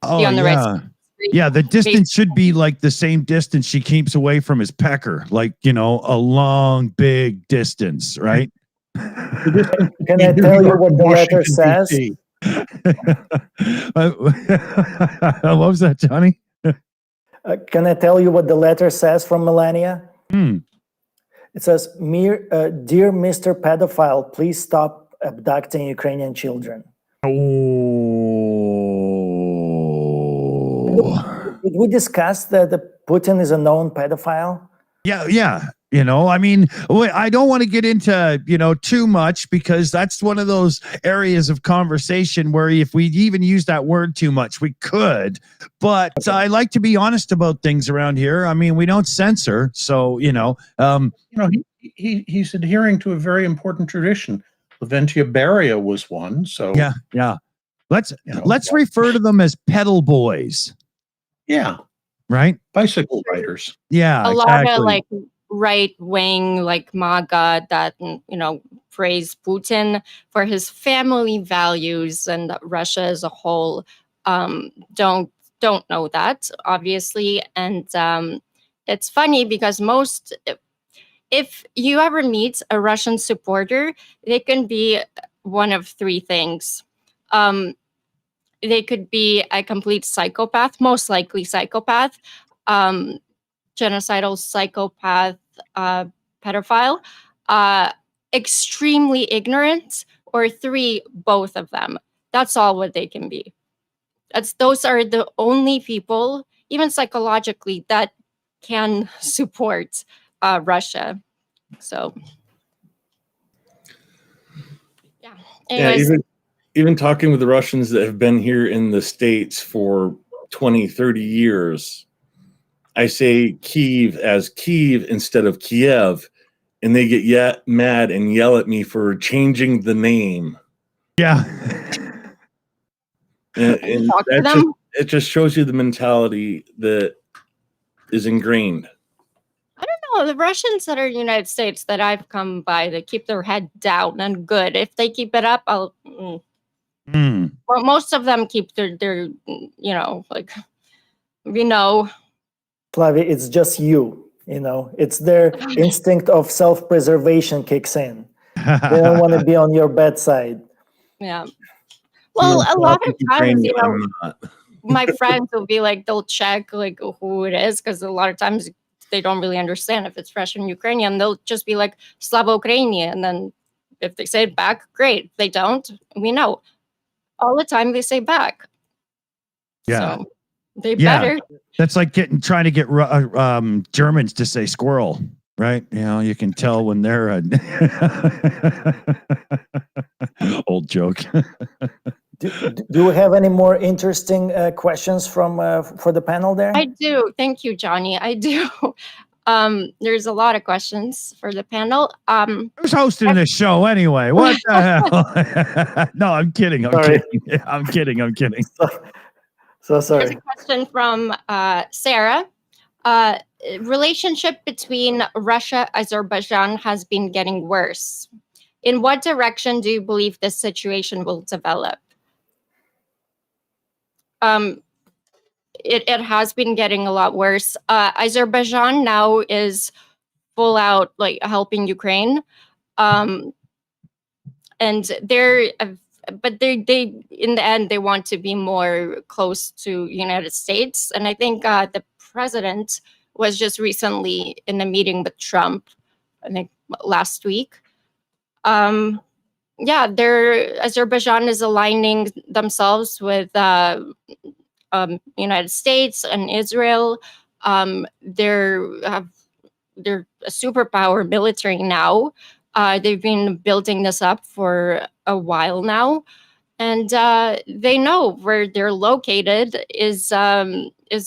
be on the right side. Yeah, the distance should be like the same distance she keeps away from his pecker, like, a long, big distance, right? Can I tell you what the letter says? What was that, Johnny? Can I tell you what the letter says from Melania? It says, Dear Mr. Pedophile, please stop abducting Ukrainian children. Did we discuss that Putin is a known pedophile? Yeah. I don't want to get into, too much because that's one of those areas of conversation where if we even use that word too much, we could. But okay. I like to be honest about things around here. I mean, we don't censor. So, he's adhering to a very important tradition. Laventia Beria was one. So yeah. Let's refer to them as pedal boys. Yeah. Right. Bicycle riders. Yeah. A lot of like right wing, like MAGA that, praise Putin for his family values, and Russia as a whole don't know that, obviously. And it's funny because if you ever meet a Russian supporter, they can be one of three things. They could be a complete psychopath, most likely psychopath, genocidal psychopath, pedophile, extremely ignorant, or three, both of them. That's all what they can be. Those are the only people, even psychologically, that can support Russia. So, yeah. Anyways. Yeah, even talking with the Russians that have been here in the States for 20, 30 years, I say Kyiv as Kyiv instead of Kiev, and they get mad and yell at me for changing the name. Yeah. and it just shows you the mentality that is ingrained. I don't know. The Russians that are in the United States that I've come by, they keep their head down and good. If they keep it up, I'll... Well, most of them keep their Flavia, it's just you, it's their instinct of self-preservation kicks in. They don't want to be on your bedside. Yeah. Well, a lot of times, my friends will be like, they'll check like who it is, because a lot of times they don't really understand if it's Russian, Ukrainian. They'll just be like Slava Ukraine, and then if they say it back, great. If they don't, we know. All the time they say back. Yeah. So they better. That's like trying to get Germans to say squirrel. right? You know, you can tell when they're old joke. Do we have any more interesting questions from for the panel there? I do. Thank you, Johnny. I do. There's a lot of questions for the panel. Who's hosting this show anyway? What the hell? No, I'm kidding. Sorry. I'm kidding. So There's sorry. a question from Sarah. Relationship between Russia and Azerbaijan has been getting worse. In what direction do you believe this situation will develop? It has been getting a lot worse. Azerbaijan now is full out like helping Ukraine, and they're but they in the end they want to be more close to United States, and I think the president was just recently in a meeting with Trump, I think last week. Yeah, Azerbaijan is aligning themselves with United States and Israel. They're a superpower military now. They've been building this up for a while now, and they know where they're located is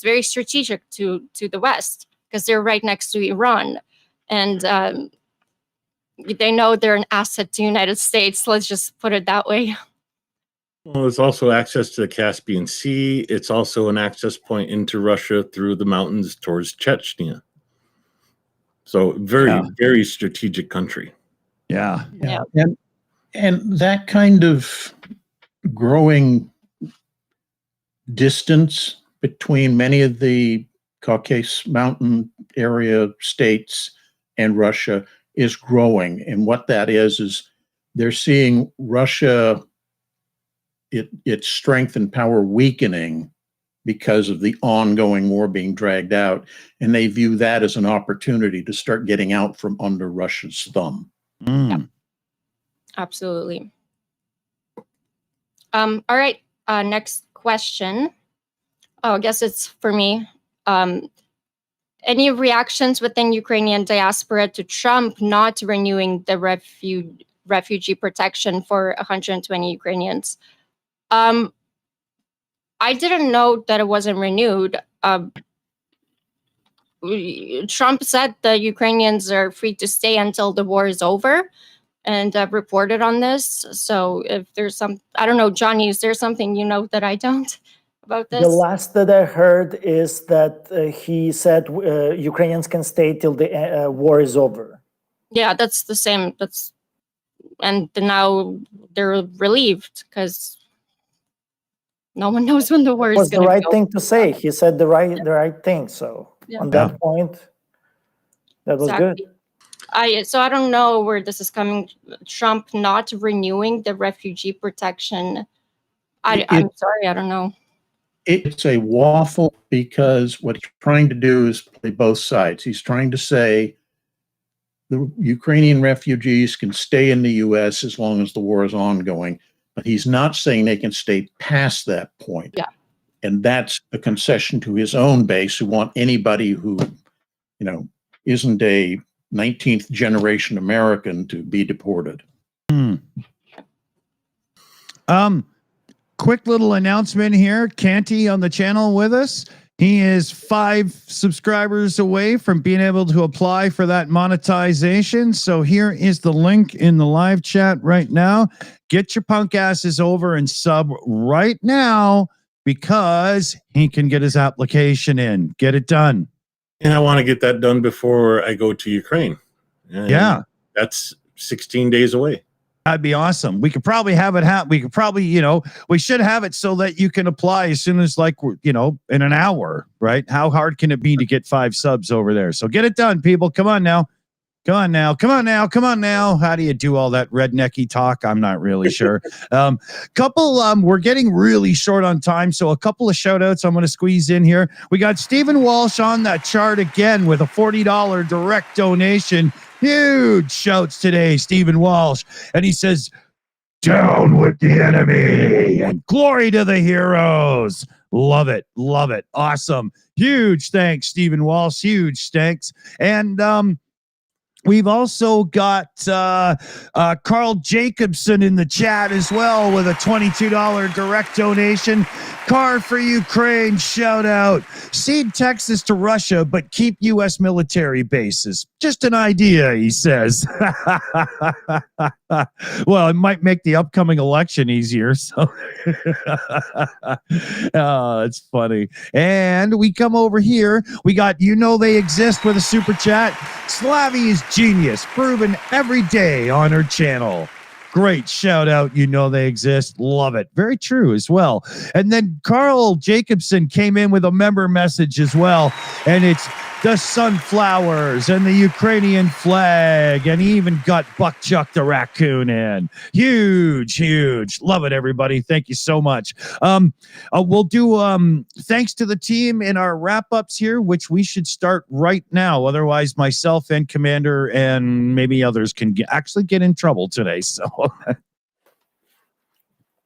very strategic to the West because they're right next to Iran, and they know they're an asset to the United States. Let's just put it that way. Well, there's also access to the Caspian Sea. It's also an access point into Russia through the mountains towards Chechnya. So very strategic country. Yeah. And that kind of growing distance between many of the Caucasus Mountain area states and Russia is growing. And what that is they're seeing Russia, its strength and power weakening because of the ongoing war being dragged out. And they view that as an opportunity to start getting out from under Russia's thumb. Mm. Yeah. Absolutely. All right. Next question. Oh, I guess it's for me. Any reactions within Ukrainian diaspora to Trump not renewing the refugee protection for 120 Ukrainians? I didn't know that it wasn't renewed. Trump said the Ukrainians are free to stay until the war is over, and I've reported on this. So if there's some, I don't know, Johnny, is there something you know that I don't about this? The last that I heard is that he said Ukrainians can stay till the war is over. Yeah, that's the same. And now they're relieved because no one knows when the war is going to It was the right thing to say. He said the right thing. So on that point, that was good. So I don't know where this is coming. Trump not renewing the refugee protection. I'm sorry, I don't know. It's a waffle because what he's trying to do is play both sides. He's trying to say the Ukrainian refugees can stay in the U.S. as long as the war is ongoing, but he's not saying they can stay past that point. Yeah. And that's a concession to his own base who want anybody who, isn't a 19th generation American to be deported. Quick little announcement here. Canty on the channel with us. He is 5 subscribers away from being able to apply for that monetization. So here is the link in the live chat right now. Get your punk asses over and sub right now because he can get his application in. Get it done. And I want to get that done before I go to Ukraine. And that's 16 days away. That'd be awesome. We could probably have it we could probably, we should have it so that you can apply as soon as in an hour, right? How hard can it be to get 5 subs over there? So get it done, people. Come on now. How do you do all that rednecky talk? I'm not really sure. We're getting really short on time. So a couple of shout outs I'm going to squeeze in here. We got Stephen Walsh on that chart again with a $40 direct donation. Huge shouts today, Stephen Walsh. And he says, down with the enemy and glory to the heroes. Love it. Awesome. Huge thanks, Stephen Walsh. Huge thanks. And We've also got Carl Jacobson in the chat as well with a $22 direct donation. Car for Ukraine, shout out. Cede Texas to Russia, but keep U.S. military bases. Just an idea, he says. Well, it might make the upcoming election easier. So, oh, it's funny. And we come over here. We got You Know They Exist with a super chat. Slavi is genius, proven every day on her channel. Great shout out. You Know They Exist. Love it. Very true as well. And then Carl Jacobson came in with a member message as well. And it's the sunflowers and the Ukrainian flag. And he even got Buckchuck the raccoon in. Huge, huge. Love it, everybody. Thank you so much. We'll do thanks to the team in our wrap-ups here, which we should start right now. Otherwise, myself and Commander and maybe others can actually get in trouble today. So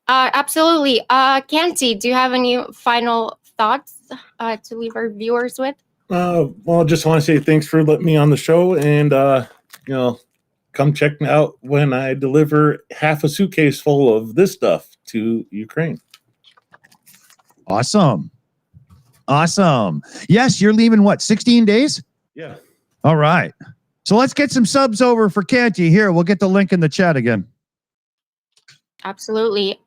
absolutely. Canty, do you have any final thoughts to leave our viewers with? Well, I just want to say thanks for letting me on the show, and come check me out when I deliver half a suitcase full of this stuff to Ukraine. Awesome. Yes, you're leaving what, 16 days? Yeah. All right. So let's get some subs over for Canty. Here, we'll get the link in the chat again. Absolutely.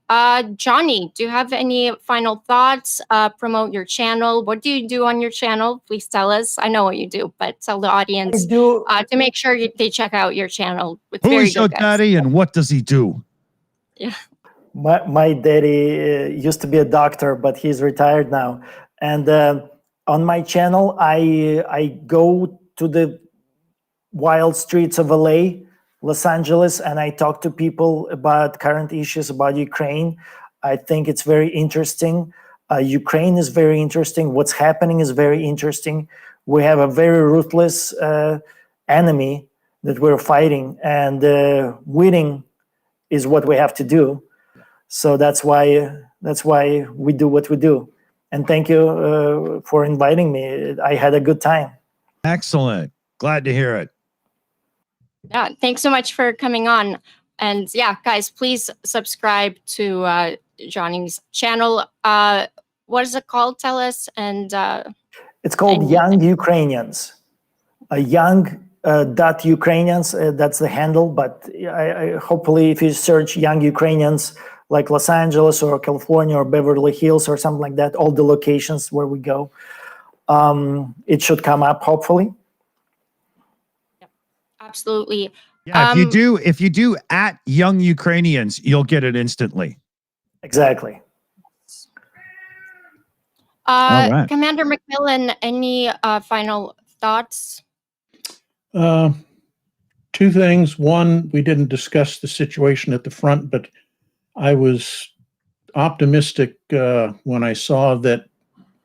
Johnny, do you have any final thoughts? Promote your channel. What do you do on your channel? Please tell us. I know what you do, but tell the audience to make sure they check out your channel. It's Who very is your good, guys. daddy and what does he do? Yeah. My daddy used to be a doctor, but he's retired now. And on my channel, I go to the wild streets of LA, Los Angeles, and I talk to people about current issues about Ukraine. I think it's very interesting. Ukraine is very interesting. What's happening is very interesting. We have a very ruthless enemy that we're fighting, and winning is what we have to do. So that's why we do what we do. And thank you for inviting me. I had a good time. Excellent. Glad to hear it. Yeah, thanks so much for coming on. And yeah, guys, please subscribe to Johnny's channel. What is it called? Tell us. And it's called Young Ukrainians. Young Ukrainians. That's the handle. But I hopefully, if you search Young Ukrainians, like Los Angeles or California or Beverly Hills or something like that, all the locations where we go, it should come up. Hopefully. Absolutely. Yeah, if you do at Young Ukrainians, you'll get it instantly. Exactly. All right. Commander McMillan, any final thoughts? Two things. One, we didn't discuss the situation at the front, but I was optimistic when I saw that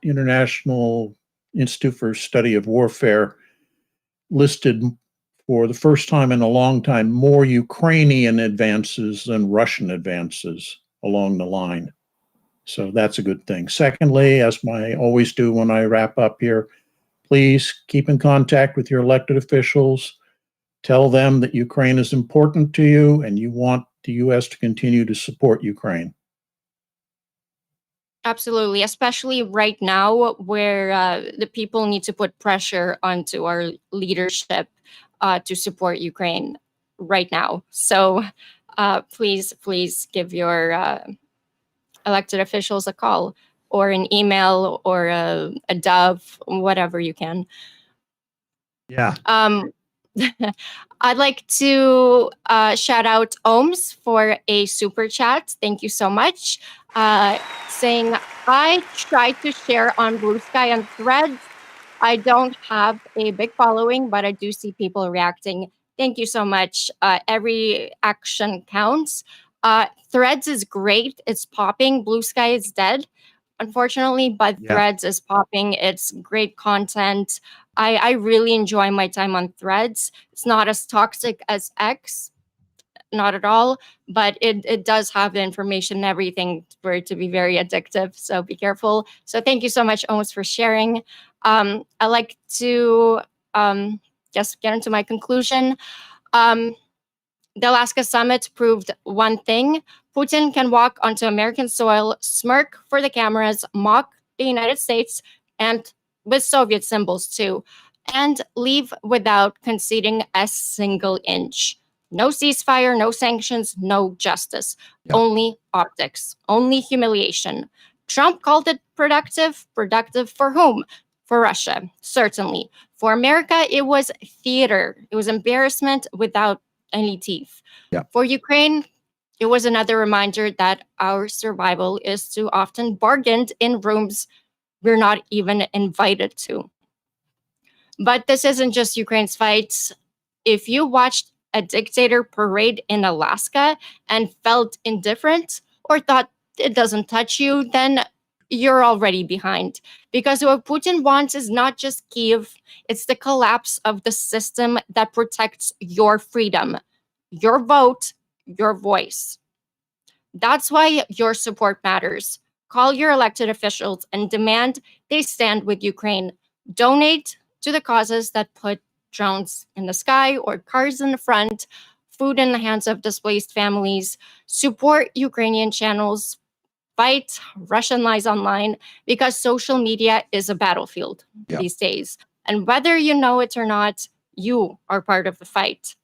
International Institute for Study of Warfare listed for the first time in a long time more Ukrainian advances than Russian advances along the line. So that's a good thing. Secondly, as I always do when I wrap up here, please keep in contact with your elected officials. Tell them that Ukraine is important to you and you want the U.S. to continue to support Ukraine. Absolutely, especially right now where the people need to put pressure onto our leadership to support Ukraine right now. So please give your elected officials a call or an email or a dove, whatever you can. Yeah. I'd like to shout out Ohms for a super chat. Thank you so much. Saying, I try to share on Bluesky and Threads. I don't have a big following, but I do see people reacting. Thank you so much. Every action counts. Threads is great. It's popping. Bluesky is dead, unfortunately, but Threads is popping. It's great content. I really enjoy my time on Threads. It's not as toxic as X, not at all, but it does have the information and everything for it to be very addictive. So be careful. So thank you so much, Ohms, for sharing. I like to just get into my conclusion. The Alaska Summit proved one thing. Putin can walk onto American soil, smirk for the cameras, mock the United States, and with Soviet symbols too, and leave without conceding a single inch. No ceasefire, no sanctions, no justice. Yep. Only optics, only humiliation. Trump called it productive. Productive for whom? For Russia, certainly. For America, it was theater. It was embarrassment without any teeth. Yeah. For Ukraine, it was another reminder that our survival is too often bargained in rooms we're not even invited to. But this isn't just Ukraine's fight. If you watched a dictator parade in Alaska and felt indifferent or thought it doesn't touch you, then you're already behind. Because what Putin wants is not just Kyiv, it's the collapse of the system that protects your freedom, your vote, your voice. That's why your support matters. Call your elected officials and demand they stand with Ukraine. Donate to the causes that put drones in the sky or cars in the front, food in the hands of displaced families. Support Ukrainian channels. Fight Russian lies online, because social media is a battlefield these days. And whether you know it or not, you are part of the fight.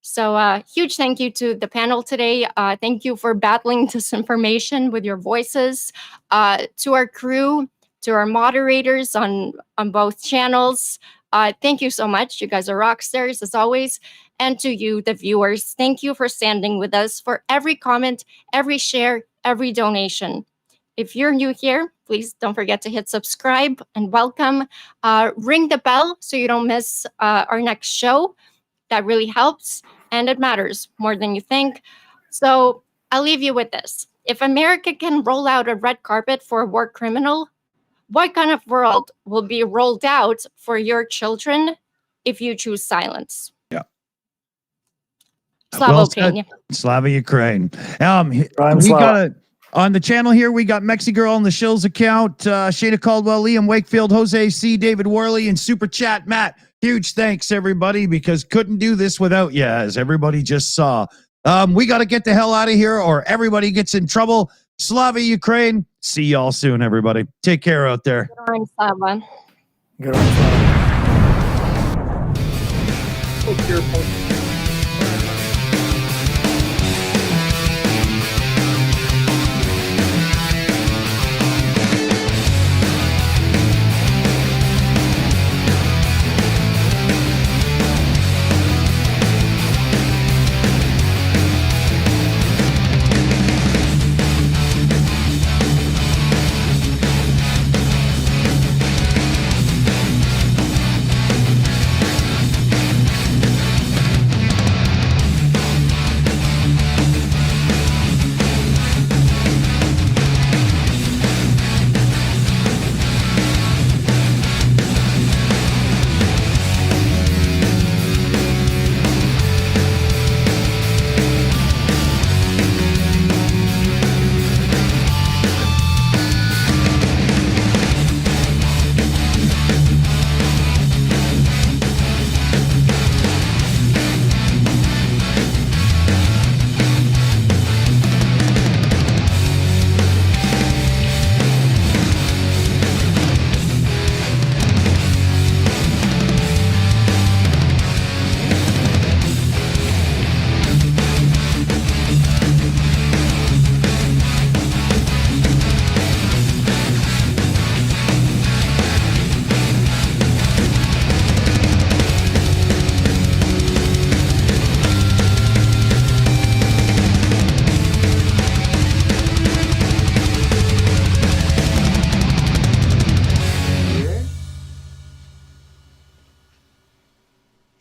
So huge thank you to the panel today. Thank you for battling disinformation with your voices. To our crew, to our moderators on both channels, thank you so much. You guys are rock stars as always. And to you, the viewers, thank you for standing with us for every comment, every share, every donation. If you're new here, please don't forget to hit subscribe and welcome. Ring the bell so you don't miss our next show. That really helps, and it matters more than you think. So I'll leave you with this. If America can roll out a red carpet for a war criminal, what kind of world will be rolled out for your children if you choose silence? Yeah. Slava Ukraine. Slava Ukraine. We Slava. got a on the channel here. We got Mexi Girl on the Shills account, Shayna Caldwell, Liam Wakefield, Jose C, David Worley, and Super Chat Matt. Huge thanks, everybody, because couldn't do this without you, as everybody just saw. We got to get the hell out of here or everybody gets in trouble. Slava Ukraine. See y'all soon, everybody. Take care out there. Good morning, Slava. Good one, Slava.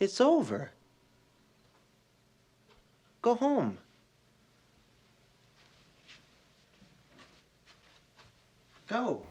It's over. Go home. Go.